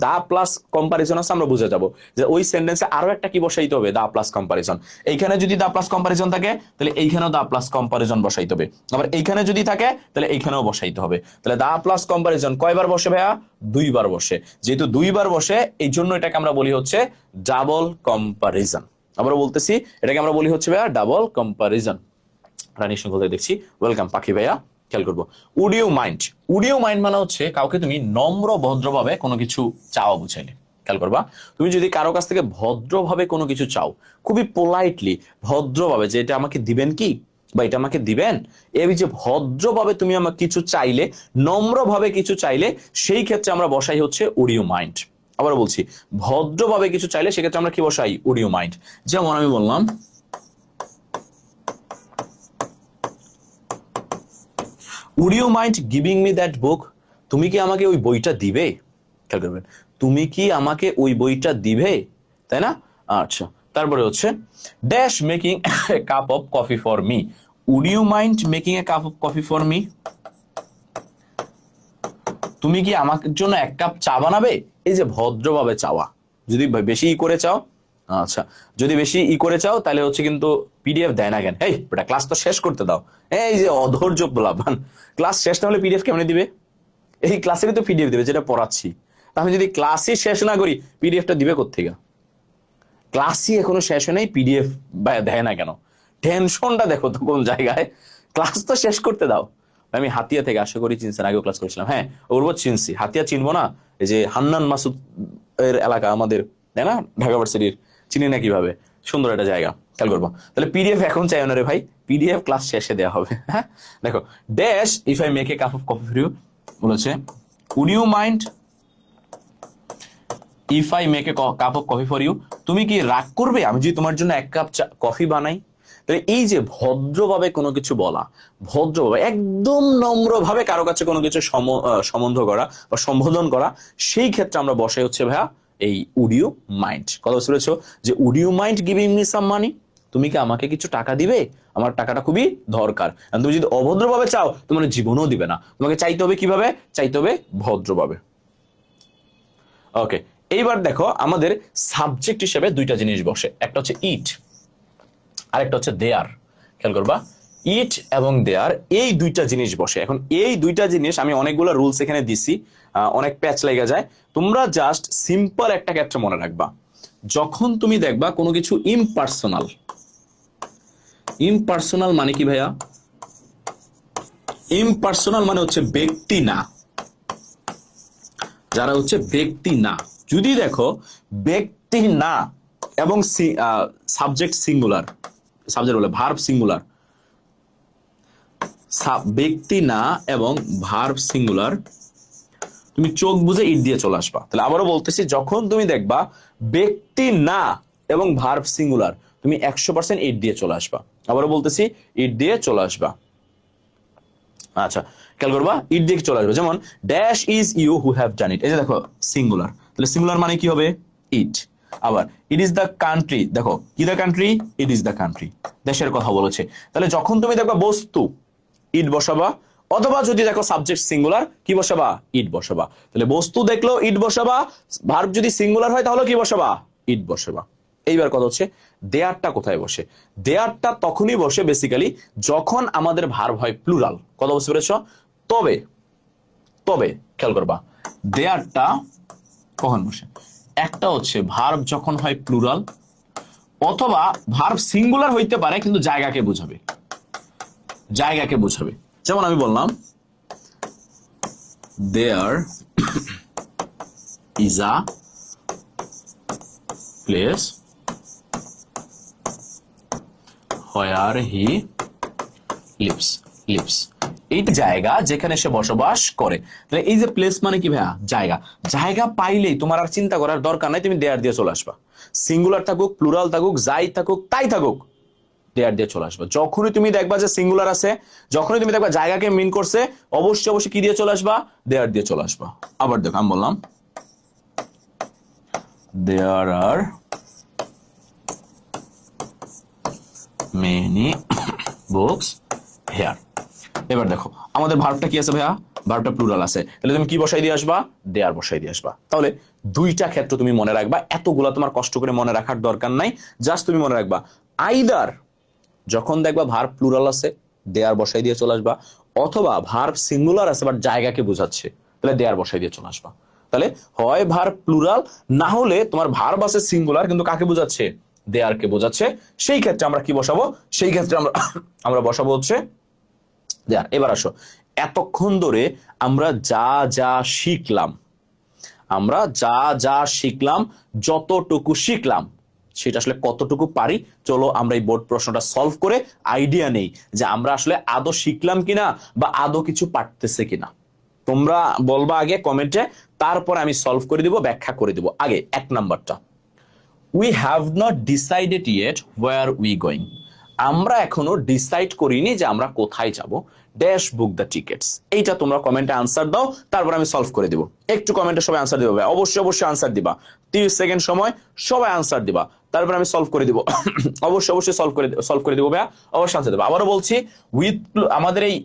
দা প্লাস কম্পারিজন আছে, আমরা বুঝে যাবো যে ওই সেন্টেন্সে আরো একটা কি বসাইতে হবে, দা প্লাস কম্পারিজন। এইখানে যদি দা প্লাস কম্পারিজন থাকে তাহলে এইখানেও দা প্লাস কম্পারিজন বসাইতে হবে, আবার এইখানে যদি থাকে তাহলে এইখানেও বসাইতে হবে। তাহলে দা প্লাস কম্পারিজন কয়বার বসে ভাইয়া? দুইবার বসে। যেহেতু দুইবার বসে, এই জন্য এটাকে আমরা বলি হচ্ছে ডাবল কম্পারিজন। আবারও বলতেছি, এটাকে আমরা বলি হচ্ছে ভাইয়া ডাবল কম্পারিজন। রানী সিংহদের দেখছি, ওয়েলকাম পাখি ভাইয়া। খেয়াল করবো, would you mind, would you mind মানে হচ্ছে কাউকে তুমি নম্র ভদ্রভাবে কোনো কিছু চাওয়া বুঝাইলে। খেয়াল করবা, তুমি যদি কারো কাছ থেকে ভদ্রভাবে কোনো কিছু চাও, খুবই পোলাইটলি ভদ্রভাবে, যে এটা আমাকে দিবেন কি, বা এটা আমাকে দিবেন, এই যে ভদ্রভাবে তুমি আমাকে কিছু চাইলে, নম্রভাবে কিছু চাইলে, সেই ক্ষেত্রে আমরা বসাই হচ্ছে উড ইউ মাইন্ড। আবার বলছি, ভদ্রভাবে কিছু চাইলে সেক্ষেত্রে আমরা কি বসাই, উড ইউ মাইন্ড। যেমন আমি বললাম, would you mind giving me that book, তুমি কি আমাকে ওই বইটা দিবে? খেয়াল করবেন, তুমি কি আমাকে ওই বইটা দিবে, তাই না? আচ্ছা, তারপরে হচ্ছে dash making a cup of coffee for me, would you mind making a cup of coffee for me, তুমি কি আমার জন্য এক কাপ চা বানাবে? এই যে ভদ্রভাবে চাওয়া। যদি বেশি করে চাও, আচ্ছা যদি বেশি করে চাও তাহলে হচ্ছে কিন্তু পিডিএফ দেয় না কেন? এই বেটা ক্লাস তো শেষ করতে দাও। এই যে অধৈর্য বলাবান, ক্লাস শেষ না হলে পিডিএফ কেমনে দিবে? এই ক্লাসেরই তো পিডিএফ দিবে যেটা পড়াচ্ছি। আমি যদি ক্লাসই শেষ না করি, পিডিএফটা দিবে কোত্থেকে? ক্লাসই এখনো শেষ হয় নাই, পিডিএফ দেয় না কেন? টেনশনটা দেখো তো কোন জায়গায়। ক্লাস তো শেষ করতে দাও। আমি হাতিয়া থেকে, আশা করি চিনছেন, আগেও ক্লাস করেছিলাম। হ্যাঁ ওর চিনছি, হাতিয়া চিনবো না? এই যে হান্নান মাসুদ এর এলাকা আমাদের, তাই না, ঢাকা ভার্সিটির, চিনি না কিভাবে? সুন্দর একটা জায়গা। খেয়াল করবো, তাহলে পিডিএফ এখন চাই না রে ভাই, পিডিএফ ক্লাস শেষে দেওয়া হবে। হ্যাঁ দেখো, dash if I make a cup of coffee for you, বলেছে would you mind if I make a cup of coffee for you, তুমি কি রাগ করবে আমি যদি তোমার জন্য এক কাপ কফি বানাই? তাহলে এই যে ভদ্রভাবে কোনো কিছু বলা, ভদ্রভাবে একদম নম্রভাবে কারো কাছে কোনো কিছু সম্বন্ধ করা বা সম্বোধন করা, সেই ক্ষেত্রে আমরা বসাই হচ্ছে ভাইয়া এই উড ইউ মাইন্ড। কথা বুঝতে যে would you mind giving me some money, তুমি কি আমাকে কিছু টাকা দিবে? আমার টাকাটা খুবই দরকার। তুমি যদি অভদ্রভাবে চাও, তোমার জীবনও দিবে না। তোমাকে চাইতে হবে কিভাবে? চাইতে হবে ভদ্রভাবে। ওকে, এইবার দেখো আমাদের সাবজেক্ট হিসেবে দুইটা জিনিস বসে, একটা হচ্ছে ইট, আরেকটা হচ্ছে দেয়ার। খেয়াল করবা, ইট এবং দেয়ার, এই দুইটা জিনিস বসে। এখন এই দুইটা জিনিস আমি অনেকগুলো রুলস এখানে দিছি, অনেক প্যাচ লেগে যায়। তোমরা জাস্ট সিম্পল একটা ক্ষেত্রে মনে রাখবা, যখন তুমি দেখবা কোনো কিছু ইমপার্সোনাল, ইমপার্সোনাল মানে কি ভাইয়া? ইমপার্সোনাল মানে হচ্ছে ব্যক্তি না, যারা হচ্ছে ব্যক্তি না। যদি দেখো ব্যক্তি না এবং সাবজেক্ট সিঙ্গুলার, সাবজেক্ট বলে ভার্ব সিঙ্গুলার, ব্যক্তি না এবং ভার্ব সিঙ্গুলার, তুমি চোখ বুঝে ইট দিয়ে চলে আসবা। তাহলে আবারও বলতেছি, যখন তুমি দেখবা ব্যক্তি না এবং ভার্ব সিঙ্গুলার, তুমি 100% ইট দিয়ে চলে আসবা। আবারও বলতেছি, ইট দিয়ে চলে আসবা। আচ্ছা খেয়াল করবা, ইট দিয়ে চলে আসবে। যেমন dash is you who have done it, এই যে দেখো সিঙ্গুলার, তাহলে সিঙ্গুলার মানে কি হবে? ইট। আবার ইট ইজ দ্য কান্ট্রি, দেখো কি the country? It is the country, দেশের কথা বলেছে। তাহলে যখন তুমি দেখবা বস্তু, ইট বসাবা, অথবা যদি দেখো সাবজেক্ট সিঙ্গুলার, কি বসাবা? ইট বসাবা। তাহলে বস্তু দেখলো ইট বসাবা, ভার্ব যদি সিঙ্গুলার হয় তাহলে কি বসাবা? ইট বসাবা। এইবার কথা হচ্ছে দেয়ারটা কোথায় বসে? দেয়ারটা তখনই বসে বেসিক্যালি যখন আমাদের ভার্ব হয় প্লুরাল। কথা বুঝতে পেরেছ? তবে তবে খেয়াল করবা, দেয়ারটা কখন বসে? একটা হচ্ছে ভার্ব যখন হয় প্লুরাল, অথবা ভার্ব সিঙ্গুলার হইতে পারে কিন্তু জায়গাকে বোঝাবে, জায়গাকে বোঝাবে। যেমন আমি বললাম there is a place where he lives. এই জায়গা যেখানে সে বসবাস করে। তাহলে এই যে প্লেস মানে কি ভাইয়া? জায়গা। জায়গা পাইলেই তোমার আর চিন্তা করার দরকার নাই, তুমি দেয়ার দিয়ে চলে আসবা। সিঙ্গুলার থাকুক, প্লুরাল থাকুক, যাই থাকুক তাই থাকুক, দেয়ার দিয়ে চলে আসবা। যখনই তুমি দেখবা যে সিঙ্গুলার আছে, যখনই তুমি দেখবা জায়গাকে মিন করছে, অবশ্যই অবশ্যই কি দিয়ে চলে আসবা? দেয়ার দিয়ে চলে আসবা। আবার দেখো আমি বললাম there are many books here. এবার দেখো আমাদের ভার্বটা কি আছে ভাইয়া? ভার্বটা প্লুরাল আছে, তাহলে তুমি কি বসাই দিয়ে আসবা? দেয়ার বসাই দিয়ে আসবা। তাহলে দুইটা ক্ষেত্র তুমি মনে রাখবা, এতগুলা তোমার কষ্ট করে মনে রাখার দরকার নাই। জাস্ট তুমি মনে রাখবা আইদার যখন দেখবা ভার্ব প্লুরাল আছে দেয়ার বসাই দিয়ে চলে আসবা, অথবা ভার্ব সিঙ্গুলার আছে বাট জায়গাকে বোঝাচ্ছে, তাহলে দেয়ার বসাই দিয়ে চলে আসবা। তাহলে হয় ভার্ব প্লুরাল, না হলে তোমার ভার্ব আছে সিঙ্গুলার কিন্তু কাকে বোঝাচ্ছে? দেয়ারকে বোঝাচ্ছে। সেই ক্ষেত্রে আমরা কি বসাবো? সেই ক্ষেত্রে আমরা বসাবো হচ্ছে দেয়ার। এবার আসো, এতক্ষণ ধরে আমরা যা যা শিখলাম, যতটুকু শিখলাম সেটা আসলে কতটুকু পারি? চলো আমরা এই বোর্ড প্রশ্নটা সলভ করে আইডিয়া নেই যে আমরা আসলে আদৌ শিখলাম কিনা বা আদৌ কিছু পারতেছে কিনা। তোমরা বলবা আগে কমেন্টে, তারপর আমি সলভ করে দিব, ব্যাখ্যা করে দিব। আগে 1 নাম্বারটা, we have not decided yet where we going. আমরা এখনো ডিসাইড করিনি যে আমরা কোথায় যাব। Dash book the tickets. এইটা তোমরা কমেন্টে আনসার দাও, তারপর আমি সলভ করে দিব। একটু কমেন্টে সবাই আনসার দিবা, অবশ্যই অবশ্যই আনসার দিবা। 30 সেকেন্ড সময়, সবাই আনসার দিবা, তারপর আমি সলভ করে দিব। অবশ্যই অবশ্যই সলভ করে দিব ভাইয়া, অবশ্যই আনসার দেবো। আবারও বলছি, উইথ আমাদের এই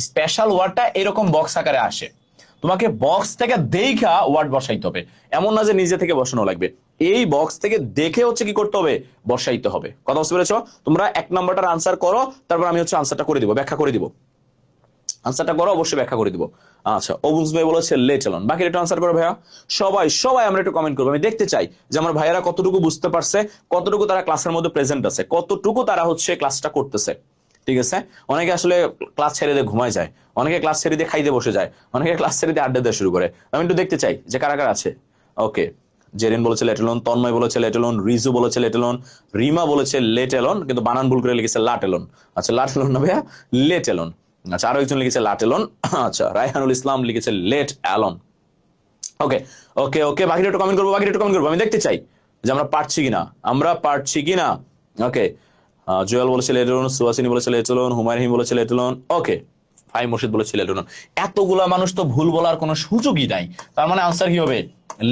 স্পেশাল ওয়ার্ডটা এরকম বক্স আকারে আসে, তোমাকে বক্স থেকে দেখা ওয়ার্ড বসাইতে হবে, এমন না যে নিজে থেকে বসানো লাগবে। এই বক্স থেকে দেখে হচ্ছে কি করতে হবে? বসাইতে হবে। কথা বুঝতে পেরেছো? তোমরা 1 নাম্বারটার আনসার করো, তারপর আমি হচ্ছে আনসারটা করে দিব, ব্যাখ্যা করে দিব। আনসারটা করো, অবশ্যই ব্যাখ্যা করে দিব। আচ্ছা, অবুজ ভাই বলেছে লেট এলন। বাকি একটু আনসার করো ভাইয়া। সবাই আমরা একটু কমেন্ট করবো। আমি দেখতে চাই যে আমার ভাইয়ারা কতটুকু বুঝতে পারছে, কতটুকু তারা ক্লাসের মধ্যে প্রেজেন্ট আছে, কতটুকু তারা হচ্ছে ক্লাসটা করতেছে। ঠিক আছে? অনেকে আসলে ক্লাস ছেড়ে দিয়ে ঘুমায় যায়, অনেকে ক্লাস ছেড়ে দিয়ে খাইতে বসে যায়, অনেকে ক্লাস ছেড়ে দিয়ে আড্ডা দেওয়া শুরু করে। আমি একটু দেখতে চাই যে কারা কারা আছে। ওকে, জেরিন বলেছে লেট এলন, তন্ময় বলেছে লেট এলন, রিজু বলেছে লেট এলন, রিমা বলেছে লেট এলন, কিন্তু বানান ভুল করে লিখেছে লাট এলন। আচ্ছা, লাট এলন না ভাইয়া, লেট এলন। আচ্ছা, আরো একজন লিখেছে লাট এলন। আচ্ছা, রায়হানুল ইসলাম লিখেছে লেট এলন। ওকে ওকে ওকে, বাকিটা একটু কমেন্ট করবো, আমি দেখতে চাই যে আমরা পারছি কিনা। ওকে, জুয়েল বলেছে লেট এলন, সুহাসিনী বলেছে লেট এলন, হুমায়ুন বলেছে লেট এলন। ওকে, ফাই মুর্শিদ বলেছে লেট এলন। এতগুলা মানুষ তো ভুল বলার কোনো সুযোগই নাই, তার মানে আনসার কি হবে?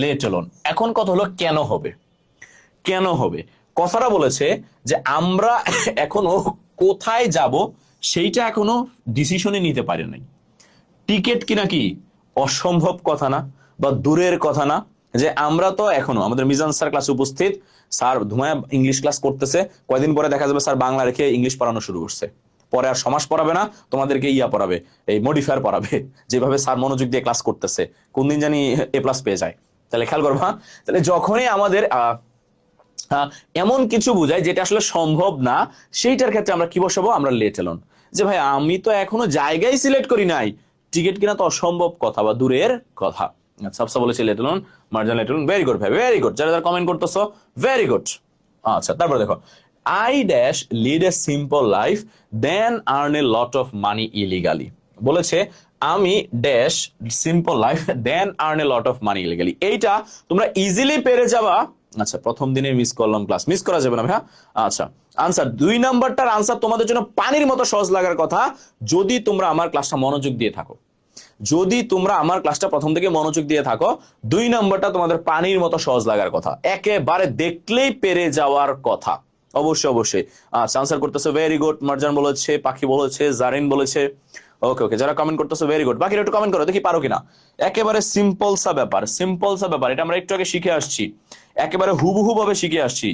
Let alone. এখন কথা হলো কেন হবে? কথাটা বলেছে যে আমরা এখনো কোথায় যাব সেইটা এখনো ডিসিশনে নিতে পারি নাই। টিকেট কিনা কি অসম্ভব কথা না বা দূরের কথা না, যে আমরা তো এখনো, আমাদের মিজান স্যার ক্লাসে উপস্থিত, স্যার ধুমায়া ইংলিশ ক্লাস করতেছে, কয়দিন পরে দেখা যাবে স্যার বাংলা রেখে ইংলিশ পড়ানো শুরু করছে। পরে আর সমাস পড়াবে না, তোমাদেরকে পড়াবে, এই মডিফায়ার পড়াবে। যেভাবে স্যার মনোযোগ দিয়ে ক্লাস করতেছে, কোন দিন জানি A+ পেয়ে যায়। তাহলে খেয়াল করবা, তাহলে যখনই আমাদের এমন কিছু বুঝায় যেটা আসলে সম্ভব না, সেইটার ক্ষেত্রে আমরা কি বসাবো? আমরা লেট এলন। যে ভাই আমি তো এখনো জায়গায় সিলেক্ট করি নাই, টিকিট কিনা তো অসম্ভব কথা বা দূরের কথা। সাবসা বলেছে let alone, Marjan let alone. Very good ভাই, ভেরি গুড। যারা যারা কমেন্ট করতেছো, ভেরি গুড। আচ্ছা, তারপর দেখো, I dash lead a simple life than earn a lot of money illegally. বলেছে আমি dash simple life than earn a lot of money illegally. এইটা তোমরা ইজিলি পেরে যাবা। আচ্ছা, প্রথম দিনে মিস করলাম ক্লাস, মিস করা যাবে না ভাইয়া। আচ্ছা, আনসার 2 নাম্বারটার আনসার তোমাদের জন্য পানির মতো সহজ লাগার কথা, যদি তোমরা আমার ক্লাসটা মনোযোগ দিয়ে থাকো। প্রথম থেকে মনোযোগ দিয়ে থাকো, 2 নাম্বারটা তোমাদের পানির মতো সহজ লাগার কথা, একেবারে দেখলেই পেরে যাওয়ার কথা। অবশ্যই। আচ্ছা, আনসার করতেছে, ভেরি গুড। মারজান বলেছে, পাখি বলেছে, জারিন বলেছে। ওকে, যারা কমেন্ট করতেছো ভেরি গুড। বাকিরা একটু কমেন্ট করো, দেখি পারো কিনা। একেবারে সিম্পল সা ব্যাপার, এটা আমরা একটু আগে শিখে আসছি, একেবারে হুবহু ভাবে শিখে আসছি।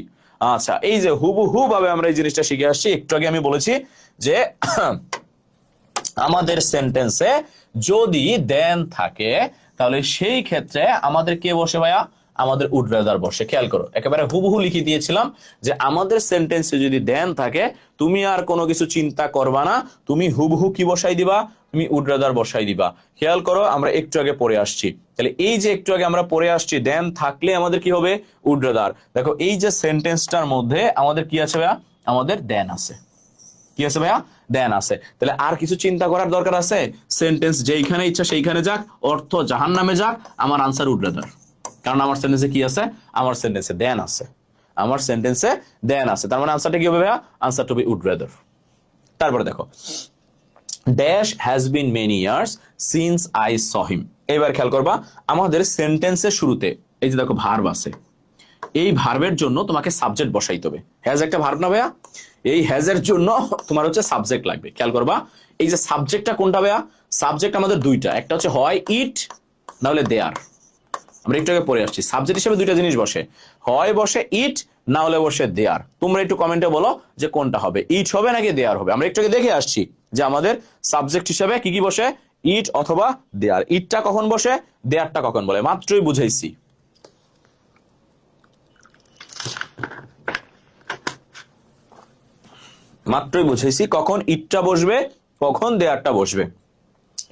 আচ্ছা, এই যে হুবহু ভাবে আমরা এই জিনিসটা শিখে আসছি। একটু আগে আমি বলেছি যে আমাদের সেন্টেন্সে যদি দেন থাকে তাহলে সেই ক্ষেত্রে আমাদের কে বসে ভাইয়া? আমাদের উড রাদার বসে। খেয়াল করো, একেবারে হুবহু লিখে দিয়েছিলাম যে আমাদের সেন্টেন্সে যদি দেন থাকে তুমি আর কোনো কিছু চিন্তা করবা না, তুমি হুবহু কি বসাই দিবা? তুমি উড রাদার বসাই দিবা। খেয়াল করো, আমরা একটু আগে পড়ে আসছি। তাহলে এই যে একটু আগে আমরা পড়ে আসছি দেন থাকলে আমাদের কি হবে? Would rather. দেখো এই যে সেন্টেন্সটার মধ্যে আমাদের কি আছে ভাইয়া? আমাদের দেন আছে। কি আছে ভাইয়া? দেন আছে। তাহলে আর কিছু চিন্তা করার দরকার আছে? সেন্টেন্স যেইখানে ইচ্ছা সেইখানে যাক, অর্থ জাহান্নামে যাক, আমার আনসার উড রাদার। কারণ আমার সেন্টেন্সে কি আছে? আমার সেন্টেন্সে দেন আছে। আমার সেন্টেন্সে দেন আছে, তার মানে আনসারটা কি হবে ভাইয়া? Answer to be would rather. তারপরে দেখো, dash has been many years since I saw him. এবার খেয়াল করবা আমাদের সেন্টেন্সের শুরুতে এই যে দেখো ভার্ব আছে, এই ভার্বের জন্য তোমাকে সাবজেক্ট বসাইতে হবে। হ্যাজ একটা ভার্ব না ভাইয়া? এই হ্যাজ এর জন্য তোমার হচ্ছে সাবজেক্ট লাগবে। খেয়াল করবা এই যে সাবজেক্টটা কোনটা ভাইয়া? সাবজেক্ট আমাদের দুইটা, একটা হচ্ছে হয় ইট না হলে দেয়ার। আমরা একটু আগে পড়ে আসছি সাবজেক্ট হিসেবে দুইটা জিনিস বসে, হয় বসে ইট না হলে বসে দেয়ার। তোমরা একটু কমেন্টে বলো যে কোনটা হবে, ইট হবে নাকি দেয়ার হবে। আমরা একটু আগে দেখে আসছি যে আমাদের সাবজেক্ট হিসেবে কি কি বসে? ইট অথবা দেয়ার। ইটটা কখন বসে, দেয়ারটা কখন বলে, মাত্রই বুঝাইছি। মাত্রই বুঝাইছি কখন ইটটা বসবে, কখন দেয়ারটা বসবে।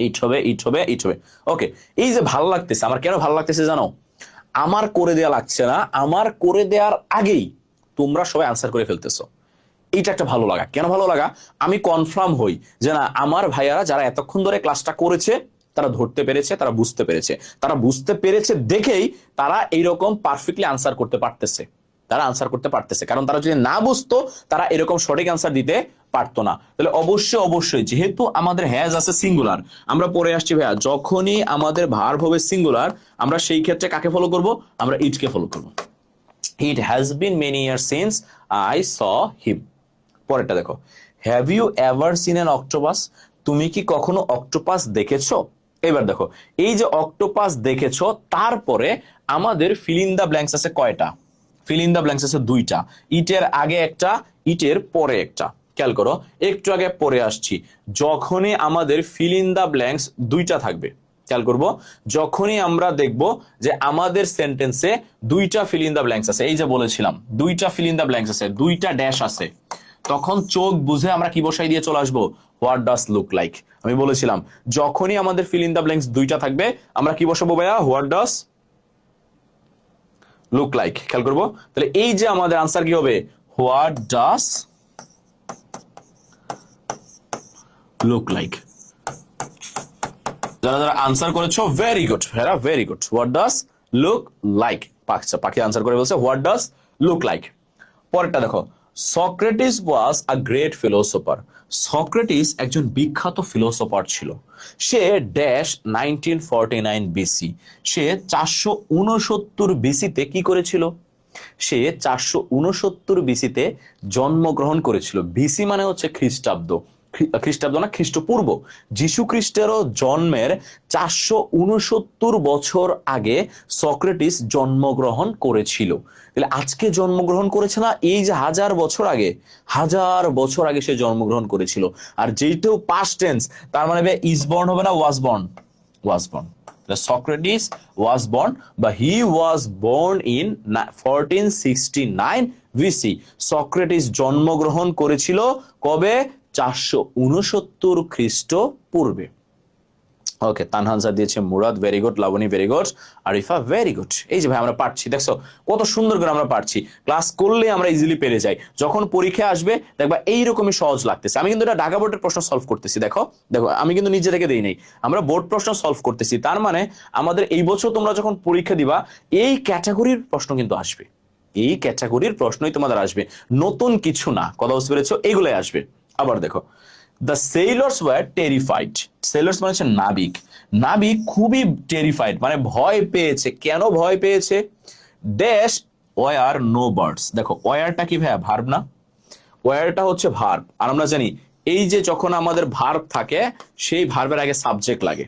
ইট হবে, ইট হবে, ইট হবে। ওকে, এই যে ভালো লাগতেছে, আমার কেন ভালো লাগতেছে জানো? আমার করে দেয়া লাগছে না, আমার করে দেওয়ার আগেই তোমরা সবাই আনসার করে ফেলতেছো। এইটা একটা ভালো লাগা। কেন ভালো লাগা? আমি কনফার্ম হই যে না, আমার ভাইয়ারা যারা এতক্ষণ ধরে ক্লাসটা করেছে তারা ধরতে পেরেছে, তারা বুঝতে পেরেছে। তারা বুঝতে পেরেছে দেখেই তারা এইরকম পারফেক্টলি আনসার করতে পারতেছে। তারা আনসার করতে পারতেছে, কারণ তারা যদি না বুঝতো তারা এরকম সঠিক আনসার দিতে পারতো না। তাহলে অবশ্যই অবশ্যই যেহেতু আমাদের হ্যাজ আছে সিঙ্গুলার, আমরা পড়ে আসছি ভাইয়া যখনই আমাদের ভার্ব হবে সিঙ্গুলার আমরা সেই ক্ষেত্রে কাকে ফলো করব? আমরা ইটকে ফলো করব। It has been many years since I saw him. পরেরটা দেখো, have you ever seen an octopus? তুমি কি কখনো অক্টোপাস দেখেছো? এবার দেখো এই যে অক্টোপাস দেখেছো, তারপরে আমাদের ফিল ইন দা ব্ল্যাঙ্কস আছে কয়টা? ফিল ইন দা ব্ল্যাঙ্কস আছে দুইটা, ইটের আগে একটা, ইটের পরে একটা। খেয়াল করো, একটু আগে পরে আসছি, যখনই আমাদের ফিল ইন দা ব্ল্যাঙ্কস দুইটা থাকবে, খেয়াল করবো যখনই আমরা দেখব যে আমাদের সেন্টেন্সে দুইটা ফিল ইন দা ব্ল্যাঙ্কস আছে, এই যে বলেছিলাম দুইটা ফিল ইন দা ব্ল্যাঙ্কস আছে, দুইটা ড্যাশ আছে, তখন চোখ বুঝে আমরা কি বসাই দিয়ে চলে আসবো? What does look like. আমি বলেছিলাম যখনই আমাদের ফিল ইন দা ব্ল্যাঙ্কস দুইটা থাকবে আমরা কি বসাবো ভাইয়া? What does look like. খেয়াল করবো, তাহলে এই যে আমাদের আনসার কি হবে? What does look like. যারা যারা আনসার করেছো very good very, very good. What does look like. পাখি আনসার করে বলছে হোয়াট ডাজ লুক লাইক। পরেরটা দেখো, Socrates was a great philosopher. Socrates একজন বিখ্যাত ফিলোসোফার ছিল। সে ড্যাশ 1949 বিসি। সে 469 বিসিতে কি করেছিল? সে 469 বিসিতে জন্মগ্রহণ করেছিল। বিসি মানে হচ্ছে খ্রিস্টাব্দ, খ্রিস্টাব্দ না খ্রিস্টপূর্ব। যীশু খ্রিস্টেরও জন্মের 469 বছর আগে সক্রেটিস জন্মগ্রহণ করেছিল। তাহলে আজকে জন্মগ্রহণ করেছে না, এই যে হাজার বছর আগে, হাজার বছর আগে সে জন্মগ্রহণ করেছিল। আর যেটাও পাস্ট টেন্স, তার মানে ইজ বর্ন হবে না was born? Was born. Socrates was born বা he was born in 1469 BC. Socrates জন্মগ্রহণ করেছিল কবে? 469 খ্রিস্টপূর্বে। ওকে, তানহানসা দিয়েছে Murad, very good. Labani very good. Arifa very good. এই যে ভাই আমরা পারছি, দেখছো কত সুন্দর করে আমরা পারছি। ক্লাস করলে আমরা ইজিলি পেরে যাই, যখন পরীক্ষা আসবে দেখবা এইরকমই সহজ লাগতেছে। আমি কিন্তু এটা ঢাকা বোর্ডের প্রশ্ন সলভ করতেছি। দেখো দেখো আমি কিন্তু নিজে থেকে দেই নাই, আমরা বোর্ড প্রশ্ন সলভ করতেছি। তার মানে আমাদের এই বছর তোমরা যখন পরীক্ষা দিবা এই ক্যাটাগরির প্রশ্ন কিন্তু আসবে, এই ক্যাটাগরির প্রশ্নই তোমাদের আসবে, নতুন কিছু না। কথা বুঝতে পেরেছো? এইগুলাই আসবে। আবার দেখো, দ্য সেইলর্স ওয়ার টেরিফাইড। সেইলর্স মানে হচ্ছে নাবিক। নাবিক খুবই টেরিফাইড মানে ভয় পেয়েছে। কেন ভয় পেয়েছে? Dash were no birds. দেখো ওয়ারটা কি ভাইয়া? ভার্ব না? ওয়ারটা হচ্ছে ভার্ব, আর আমরা জানি এই যে যখন আমাদের ভার্ব থাকে সেই ভার্বের আগে সাবজেক্ট লাগে,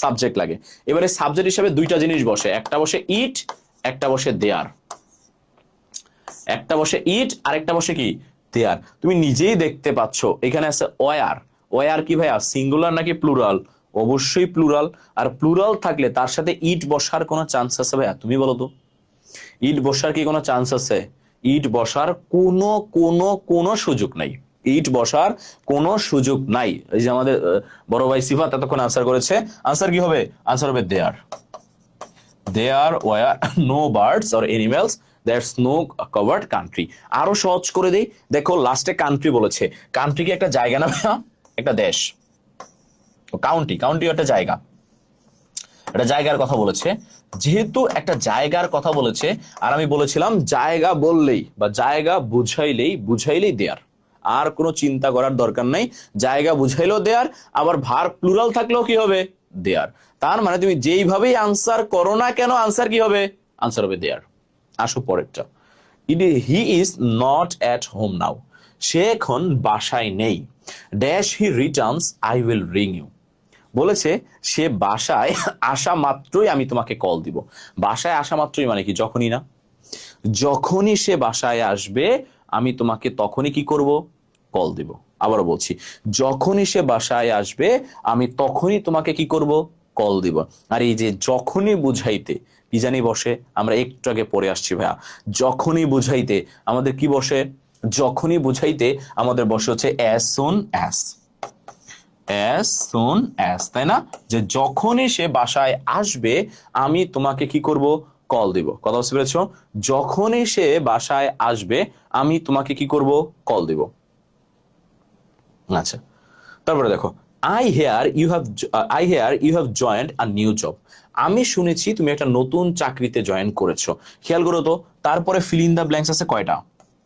সাবজেক্ট লাগে। এবারে সাবজেক্ট হিসেবে দুইটা জিনিস বসে, একটা বসে ইট, একটা বসে দেয়ার। একটা বসে ইট, আরেকটা বসে কি দেয়ার। তুমি নিজেই দেখতে পাচ্ছ এখানে আছে ওয়ার। ওয়ার কি ভাইয়া সিঙ্গুলার নাকি প্লুরাল? অবশ্যই প্লুরাল। আর প্লুরাল থাকলে তার সাথে ইট বসার কোনো চান্স আছে ভাইয়া? তুমি বলো তো, ইট বসার কি কোনো চান্স আছে? ইট বসার কোনো কোনো কোনো সুযোগ নাই। ইট বসার কোনো সুযোগ নাই। এই যে আমাদের বড় ভাই সিফাত এতক্ষণ আনসার করেছে, আনসার কি হবে? আনসার হবে there. There were no birds or animals, that's no covered country. আরো সহজ করে দেই, দেখো লাস্টে কান্ট্রি বলেছে। কান্ট্রি কি একটা জায়গা না ভাইয়া? একটা দেশ। কাউন্টি, কাউন্টি একটা জায়গা, একটা জায়গার কথা বলেছে। যেহেতু একটা জায়গার কথা বলেছে, আর আমি বলেছিলাম জায়গা বললেই বা জায়গা বুঝাইলেই দেয়ার, আর কোনো চিন্তা করার দরকার নাই। জায়গা বুঝাইলেও দেয়ার, আবার ভার প্লুরাল থাকলেও কি হবে? দেয়ার। তার মানে তুমি যেইভাবেই আনসার করো না কেন, আনসার কি হবে? আনসার হবে দেয়ার। আসো পরেরটা। He is not at home now, সে এখন বাসায় নেই। Dash he returns I will ring you, বলেছে সে বাসায় আসা মাত্রই আমি তোমাকে কল দিব। বাসায় আসা মাত্রই মানে কি? যখনই না, যখনই সে বাসায় আসবে আমি তোমাকে তখনই কি করব? কল দিব। আবারও বলছি, যখনই সে বাসায় আসবে আমি তখনই তোমাকে কি করব? কল দিব। আর এই যে যখনই বুঝাইতে কি জানি বসে, আমরা একটু আগে পড়ে আসছি ভাইয়া, যখনই বুঝাইতে আমাদের কি বসে? যখনই বুঝাইতে আমাদের বসে হচ্ছে as soon as. As soon as, তাই না? যে যখনই সে বাসায় আসবে আমি তোমাকে কি করব? কল দিব। কথা বুঝতে পেরেছো? যখনই সে বাসায় আসবে আমি তোমাকে কি করব? কল দিব। আচ্ছা, তারপরে দেখো, I hear you have joined a new job, আমি শুনেছি তুমি একটা নতুন চাকরিতে জয়েন করেছো। খেয়াল করো তো, তারপরে ফিল ইন দ্য ব্ল্যাঙ্কস আছে কয়টা?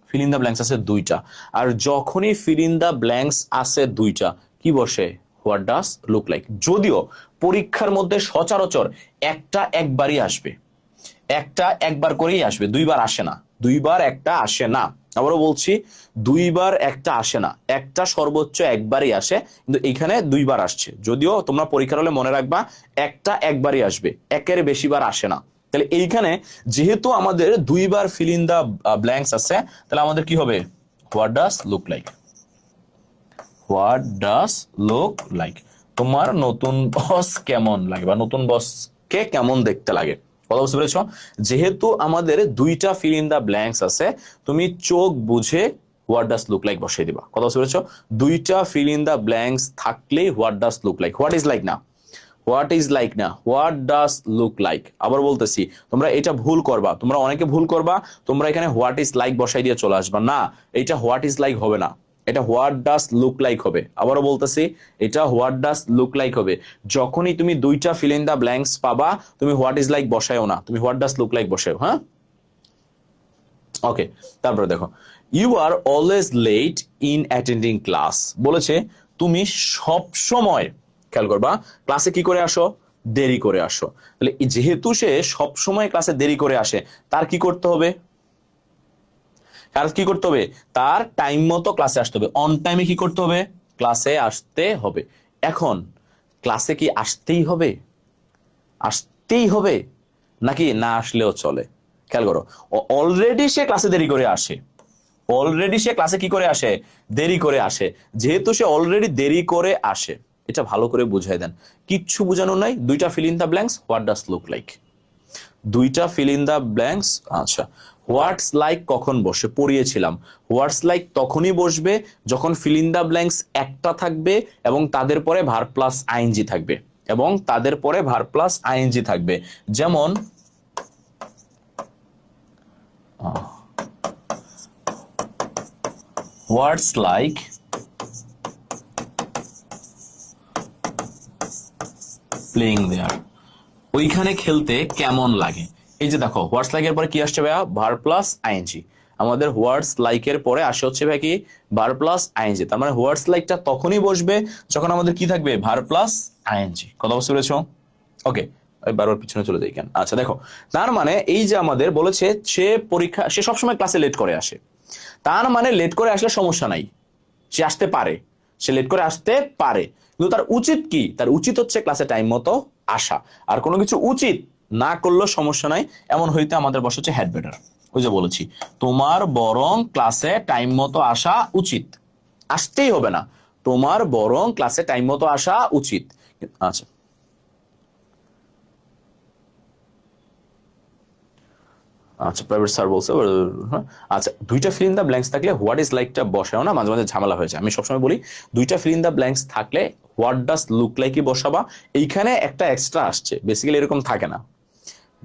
ফিল ইন দ্য ব্ল্যাঙ্কস আছে দুইটা। আর যখনই ফিল ইন দ্য ব্ল্যাঙ্কস আছে দুইটা, কি বসে? What does look like. যদিও পরীক্ষার মধ্যে সচরাচর একটা একবারই আসবে, একটা একবার করেই আসবে, দুইবার আসে না। দুইবার একটা আসে না, আবারও বলছি, দুইবার একটা আসে না, একটা সর্বোচ্চ একবারই আসে, কিন্তু এখানে দুইবার আসছে। যদিও তোমরা পরীক্ষার হলে মনে রাখবা একটা একবারই আসবে, একের বেশিবার আসে না। তাহলে এইখানে যেহেতু আমাদের দুইবার ফিল ইন দা ব্ল্যাঙ্কস আছে, তাহলে আমাদের কি হবে? What does look like. What does look like, তোমার নতুন বস কেমন লাগে বা নতুন বসকে কেমন দেখতে লাগে। কথা বুঝতে পেরেছ? যেহেতু আমাদের দুইটা ফিল ইন দা ব্ল্যাঙ্কস আছে, তুমি চোখ বুঝে হোয়াট ডাজ লুক লাইক বসিয়ে দিবা। কথা বুঝতে পেরেছ? দুইটা ফিল ইন দা ব্ল্যাঙ্কস থাকলেই what does look like. What is like না, হোয়াট ইজ লাইক না, হোয়াট ডাজ লুক লাইক। আবার বলতেছি, তোমরা এটা ভুল করবা, তোমরা অনেকে ভুল করবা, তোমরা এখানে হোয়াট ইজ লাইক বসাই দিয়ে চলে আসবা না, এটা হোয়াট ইজ লাইক হবে না, এটা হোয়াট ডাজ লুক লাইক হবে। আবারও বলতেছি, এটা হোয়াট ডাজ লুক লাইক হবে। যখনই তুমি দুইটা ফিল ইন দা ব্ল্যাঙ্কস পাবা, তুমি হোয়াট ইজ লাইক বসায়ও না, তুমি হোয়াট ডাজ লুক লাইক বসাও। হ্যাঁ, ওকে। তারপরে দেখো, you are always late in attending class, বলেছে তুমি সব সময়, খেয়াল করবা, ক্লাসে কি করে আসো? দেরি করে আসো। তাহলে যেহেতু সে সব সময় ক্লাসে দেরি করে আসে, তার কি করতে হবে? তার কি করতে হবে? তার টাইম মতো ক্লাসে আসতে হবে, অন টাইমে কি করতে হবে? ক্লাসে আসতে হবে। এখন ক্লাসে কি আসতেই হবে? আসতেই হবে নাকি না আসলেও চলে? খেয়াল করো, অলরেডি সে ক্লাসে দেরি করে আসে, অলরেডি সে ক্লাসে কি করে আসে? দেরি করে আসে। যেহেতু সে অলরেডি দেরি করে আসে, এটা ভালো করে বুঝাই দেন। কিচ্ছু বোঝানো নাই, দুইটা fill in the blanks, what does look like. দুইটা ফিল ইন দ্য ব্ল্যাঙ্কস। আচ্ছা, হোয়াটস লাইক কখন বসে? পড়িয়েছিলাম, হোয়াটস লাইক তখনই বসবে যখন ফিল ইন দ্য ব্ল্যাঙ্কস একটা থাকবে এবং তাদের পরে ভার প্লাস আইএনজি থাকবে, এবং তাদের পরে ভার প্লাস আইএনজি থাকবে। যেমন হোয়াটস লাইক প্লেইং দেয়ার, ওইখানে খেলতে কেমন লাগে। এই যে দেখো, হোয়াটস লাইক এর পরে কি আসছে ভাইয়া? Verb plus ING. আমাদের হোয়াটস লাইক এর পরে আসে হচ্ছে ভাই কি? Verb plus ING. তার মানে হোয়াটস লাইকটা তখনই বসবে যখন আমাদের কি থাকবে? Verb plus ING. কথা বুঝতে পেরেছো? ওকে, বারবার পিছনে চলে যাই কেন? আচ্ছা দেখো, তার মানে এই যে আমাদের বলেছে সে সবসময় ক্লাসে লেট করে আসে, তার মানে লেট করে আসলে সমস্যা নাই, সে আসতে পারে, সে লেট করে আসতে পারে, কিন্তু তার উচিত কি? তার উচিত হচ্ছে ক্লাসে টাইম মতো আসা। আর কোনো কিছু উচিত না করলেও সমস্যা নাই, এমন হইতে আমাদের বসে হচ্ছে হ্যাড বেটার। ওই যে বলেছি, তোমার বরং ক্লাসে টাইম মতো আসা উচিত। আসতেই হবে না, তোমার বরং ক্লাসে টাইম মতো আসা উচিত। আচ্ছা আচ্ছা, প্রাইভেট স্যার বলছে। হ্যাঁ, আচ্ছা, দুইটা ফিল ইন দ্য ব্ল্যাঙ্কস থাকলে হোয়াট ইজ লাইকটা বসাও না, মাঝে মাঝে ঝামেলা হয়ে যায়। আমি সবসময় বলি দুইটা ফিল ইন দ্য ব্ল্যাঙ্কস থাকলে হোয়াট ডাজ লুক লাইকই বসাবা। এইখানে একটা এক্সট্রা আসছে, বেসিক্যালি এরকম থাকে না,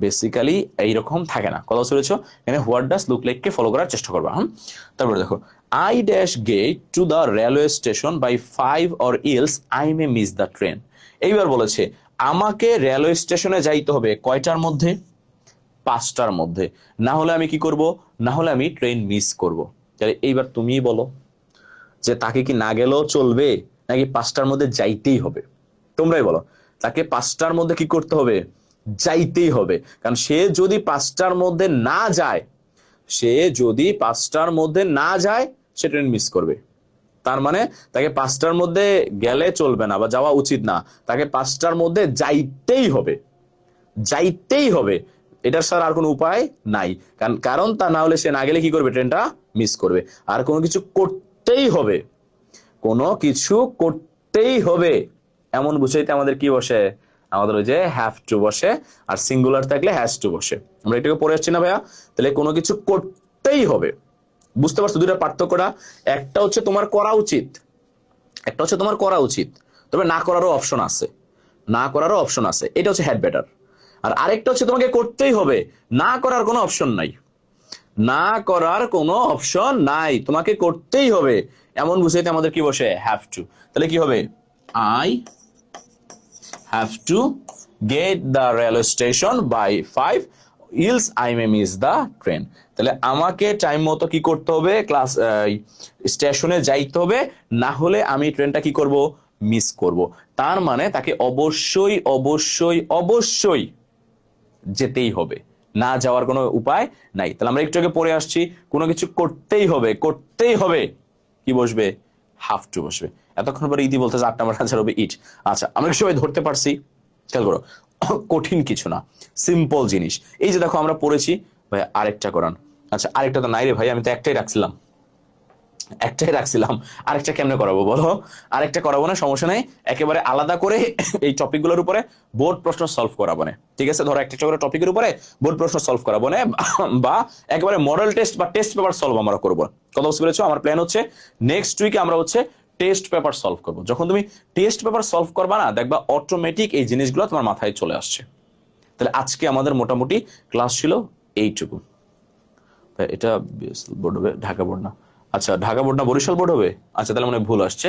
বেসিক্যালি এইরকম থাকে না। কথা বুঝেছো? এখানে হোয়াট ডাজ লুক লাইক কে ফলো করার চেষ্টা করবা। তারপরে দেখো, I dash get to the railway station by 5 or else I may miss the train. এইবার বলেছে আমাকে রেলওয়ে স্টেশনে যাইতে হবে কয়টার মধ্যে? 5টার মধ্যে। না হলে আমি কি করব? না হলে আমি ট্রেন মিস করব। তাহলে এইবার তুমিই বলো যে তাকে কি না গেলেও চলবে, নাকি 5টার মধ্যে যাইতেই হবে? তোমরাই বলো। তাকে 5টার মধ্যে কি করতে হবে? যাইতেই হবে। কারণ সে যদি 5টার মধ্যে না যায়, সে যদি 5টার মধ্যে না যায়, সে ট্রেন মিস করবে। তার মানে তাকে 5টার মধ্যে গেলে চলবে না বা যাওয়া উচিত না, তাকে 5টার মধ্যে যাইতেই হবে, যাইতেই হবে। এটার স্যার আর কোনো উপায় নাই। কারণ তা না হলে সে না গেলে কি করবে? ট্রেনটা মিস করবে। আর কোনো কিছু করতেই হবে, কোনো কিছু করতেই হবে, এমন বুঝাইতে আমাদের কি বসে? আমাদের ওই যে হ্যাভ টু বসে, আর সিঙ্গুলার থাকলে হ্যাজ টু বসে। আমরা এটাকে পড়ে আসছি না ভাইয়া? তাহলে কোনো কিছু করতেই হবে। বুঝতে পারছো দুইটার পার্থক্যটা? একটা হচ্ছে তোমার করা উচিত, একটা হচ্ছে তোমার করা উচিত, তবে না করারও অপশন আছে, না করারও অপশন আছে, এটা হচ্ছে হ্যাড বেটার। আর আরেকটা হচ্ছে তোমাকে করতেই হবে, না করার কোনো অপশন নাই, না করার কোনো অপশন নাই, তোমাকে করতেই হবে, এমন বুঝাইতে আমাদের কি বসে? Have to. তাহলে কি হবে? I have to get the railway station by 5 else I may miss the train. তাহলে আমাকে টাইম মতো কি করতে হবে? ক্লাস স্টেশনে যাইতে হবে, না হলে আমি ট্রেনটা কি করব? মিস করব। তার মানে তাকে অবশ্যই অবশ্যই অবশ্যই যেতেই হবে, না যাওয়ার কোনো উপায় নাই। তাহলে আমরা একটু আগে পড়ে আসছি, কোনো কিছু করতেই হবে, করতেই হবে, কি বসবে? হাফ টু বসবে। এতক্ষণ পরে ইতি বলতে 8 নাম্বার আনসার হবে ইট। আচ্ছা, আমরা সবাই ধরতে পারছি? খেয়াল করো, কঠিন কিছু না, সিম্পল জিনিস। এই যে দেখো আমরা পড়েছি, ভাই আরেকটা করান। আচ্ছা, আরেকটা তো নাই রে ভাই, আমি তো একটাই রাখছিলাম, একটাই রাখছিলাম, আরেকটা কেমনে করাবো বলো? আরেকটা করাবো না, সমস্যা নেই, একেবারে আলাদা করে এই টপিকগুলোর উপরে বোর্ড প্রশ্ন সলভ করাবো না, ঠিক আছে? ধরো একটা করে টপিকের উপরে বোর্ড প্রশ্ন সলভ করাবো না, বা একেবারে মডেল টেস্ট বা টেস্ট পেপার সলভ আমরা করবো। কথা বুঝতে পেরেছো? আমার প্ল্যান হচ্ছে নেক্সট উইকে আমরা হচ্ছে টেস্ট পেপার সলভ করবো। যখন তুমি টেস্ট পেপার সলভ করবা না, দেখবা অটোমেটিক এই জিনিসগুলো তোমার মাথায় চলে আসছে। তাহলে আজকে আমাদের মোটামুটি ক্লাস ছিল এইটুকু। এটা বোর্ড হবে, ঢাকা বোর্ড না। আচ্ছা, ঢাকা বোর্ড না বরিশাল বোর্ড হবে? আচ্ছা, তাহলে মনে ভুল আসছে।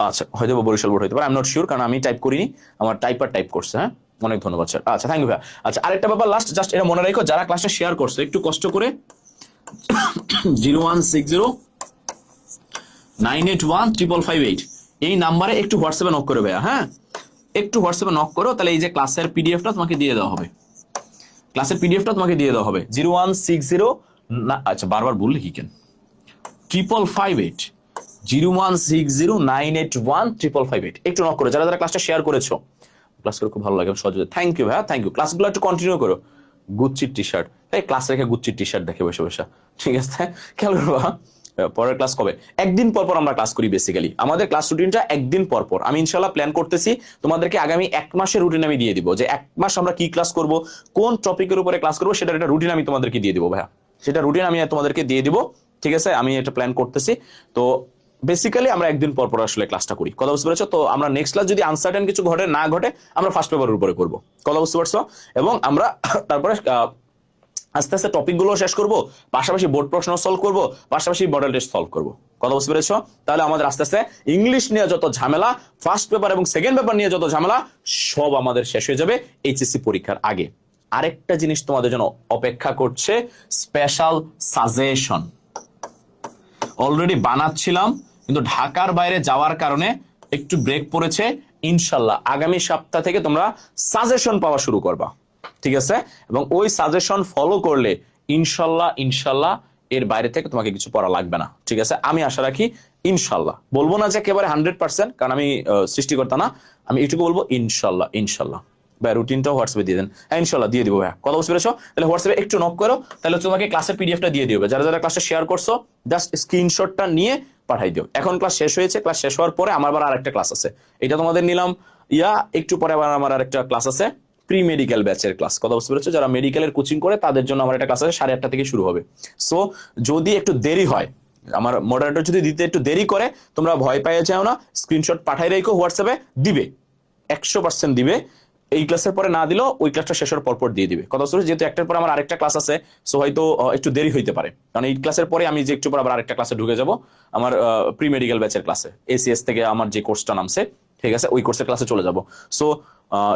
আচ্ছা, হয়তো বরিশাল বোর্ড হতে পারে, আই এম নট শিওর, কারণ আমি টাইপ করিনি, আমার টাইপার টাইপ করছে। হ্যাঁ, অনেক ধন্যবাদ স্যার। আচ্ছা, থ্যাংক ইউ ভাইয়া। আচ্ছা, আরেকটা ব্যাপার লাস্ট, জাস্ট এটা মনে রাখো, যারা ক্লাসটা শেয়ার করছো একটু কষ্ট করে 01609815558 এই নাম্বারে একটু হোয়াটসঅ্যাপে নক করে ভাইয়া। হ্যাঁ, একটু হোয়াটসঅ্যাপে নক করো, তাহলে এই যে ক্লাসের পিডিএফটা তোমাকে দিয়ে দেওয়া হবে, ক্লাসের পিডিএফটা তোমাকে দিয়ে দেওয়া হবে। 0160, আচ্ছা বারবার বললে কি কেন, 5558 01609815558 একটু নক করো, যারা যারা ক্লাসটা শেয়ার করেছো। ক্লাস করে খুব ভালো লাগে, সহজে। থ্যাংক ইউ ভাইয়া, থ্যাংক ইউ। ক্লাসগুলো একটু কন্টিনিউ করো। গুচ্চির টি শার্ট, তাই ক্লাস রেখে গুচ্চির টি শার্ট দেখে বসে বসে, ঠিক আছে? খেয়াল করবা পরের ক্লাস কবে? একদিন পর পর আমরা ক্লাস করি। বেসিক্যালি আমাদের ক্লাস রুটিনটা একদিন পর পর। আমি ইনশাল্লাহ প্ল্যান করতেছি তোমাদেরকে আগামী 1 মাসের রুটিন আমি দিয়ে দিব, যে 1 মাস আমরা কি ক্লাস করব, কোন টপিকের উপরে ক্লাস করবো, সেটার একটা রুটিন আমি তোমাদেরকে দিয়ে দিব ভাইয়া। সেটা রুটিন আমি তোমাদেরকে দিয়ে দিব, ঠিক আছে? আমি এটা প্ল্যান করতেছি। তো বেসিক্যালি আমরা একদিন পর পর আসলে ক্লাসটা করি। কথা বুঝতে পেরেছো? তো আমরা নেক্সট ক্লাস যদি আনসার্টেন কিছু ঘটে না ঘটে, আমরা ফার্স্ট পেপারের উপরে করব। কথা বুঝতে পারছো? এবং আমরা তারপরে আস্তে আস্তে টপিকগুলো শেষ করব, পাশাপাশি বোর্ড প্রশ্ন সলভ করব, পাশাপাশি মডেল টেস্ট সলভ করব। কথা বুঝতে পেরেছো? তাহলে আমাদের আস্তে আস্তে ইংলিশ নিয়ে যত ঝামেলা, ফার্স্ট পেপার এবং সেকেন্ড পেপার নিয়ে যত ঝামেলা, সব আমাদের শেষ হয়ে যাবে এইচএসসি পরীক্ষার আগে। আরেকটা জিনিস তোমাদের জন্য অপেক্ষা করছে, স্পেশাল সাজেশন। অলরেডি বানাচ্ছিলাম, কিন্তু ঢাকার বাইরে যাওয়ার কারণে একটু ব্রেক পড়েছে। ইনশাল্লাহ আগামী সপ্তাহ থেকে তোমরা সাজেশন পাওয়া শুরু করবা, ঠিক আছে? এবং ওই সাজেশন ফলো করলে ইনশাল্লাহ ইনশাল্লাহ এর বাইরে থেকে তোমাকে কিছু পড়া লাগবে না, ঠিক আছে? আমি আশা রাখি ইনশাল্লাহ, বলবো না যে একেবারে 100%, কারণ আমি সৃষ্টিকর্তা না, আমি এটুকু বলবো ইনশাল্লাহ ইনশাল্লাহ। ভাই রুটিনটাও হোয়াটসঅ্যাপে দিয়ে দেন। হ্যাঁ ইনশাল্লাহ দিয়ে দিব ভাইয়া, কথা বুঝতে পেরেছো? তাহলে হোয়াটসঅ্যাপে একটু নক করো, তাহলে তোমাকে ক্লাসের পিডিএফটা দিয়ে দিবে। যারা যারা ক্লাসটা শেয়ার করছো জাস্ট স্ক্রিনশটটা নিয়ে পাঠাই দিও। এখন ক্লাস শেষ হয়েছে, ক্লাস শেষ হওয়ার পরে আমার আবার আরেকটা ক্লাস আছে, এটা তোমাদের নিলাম একটু পরে আবার আমার আরেকটা ক্লাস আছে, প্রি মেডিকেল ব্যাচের ক্লাস, কথা বুঝতে পেরেছো? যারা মেডিকেলের কোচিং করে তাদের জন্য আমার একটা ক্লাস আছে 8:30 থেকে শুরু হবে। সো যদি একটু দেরি হয়, আমার মডারেটর যদি দিতে একটু দেরি করে, তোমরা ভয় পেয়ে যাও না, স্ক্রিনশট পাঠাই রেখো হোয়াটসঅ্যাপে, দিবে 100% দিবে। এই ক্লাসের পরে না দিলেও ওই ক্লাসটা শেষ হওয়ার পর দিয়ে দিবে, কথা বুঝতে? যেহেতু একটার পরে আমার আরেকটা ক্লাস আছে, সো হয়তো একটু দেরি হইতে পারে, কারণ এই ক্লাসের পরে আমি যে একটু পর আবার আরেকটা ক্লাসে ঢুকে যাব, আমার প্রি মেডিকেল ব্যাচের ক্লাসে, এসিএস থেকে আমার যে কোর্সটা নামছে, ঠিক আছে, ওই কোর্সের ক্লাসে চলে যাব। সো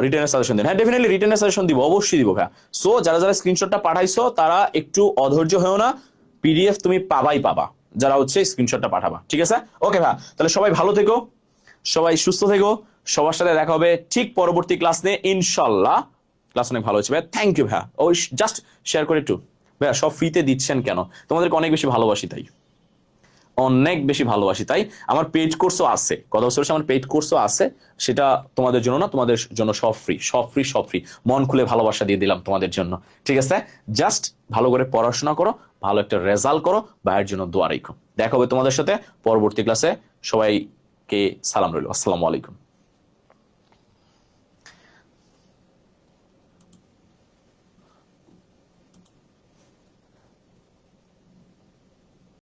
রিটেনের সাজেশন দেন, হ্যাঁ ডেফিনেটলি রিটেনের সাজেশন দিব, অবশ্যই দিব ভাইয়া। সো যারা যারা স্ক্রিনশটটা পাঠাইছো তারা একটু অধৈর্য হয়েও না, পিডিএফ তুমি পাবাই পাবা, যারা হচ্ছে স্ক্রিনশটটা পাঠাবা, ঠিক আছে? ওকে ভাইয়া, তাহলে সবাই ভালো থেকো, সবাই সুস্থ থেকো, সবার সাথে দেখা হবে ঠিক পরবর্তী ক্লাস নিয়ে ইনশাল্লাহ। ক্লাস অনেক ভালো হচ্ছে ভাইয়া, থ্যাংক ইউ ভাইয়া। ওই জাস্ট শেয়ার করে একটু, ভাইয়া সব ফ্রিতে দিচ্ছেন কেন? তোমাদেরকে অনেক বেশি ভালোবাসি তাই, অনেক বেশি ভালোবাসি তাই। আমার পেইড কোর্সও আছে, কথা বলছে, আমার পেইড কোর্সও আছে, সেটা তোমাদের জন্য না, তোমাদের জন্য সব ফ্রি, সব ফ্রি, সব ফ্রি, মন খুলে ভালোবাসা দিয়ে দিলাম তোমাদের জন্য, ঠিক আছে? জাস্ট ভালো করে পড়াশোনা করো, ভালো একটা রেজাল্ট করো, ভাইয়ের জন্য দোয়া রাখো। দেখা হবে তোমাদের সাথে পরবর্তী ক্লাসে, সবাইকে সালাম রইল, আসসালামু আলাইকুম।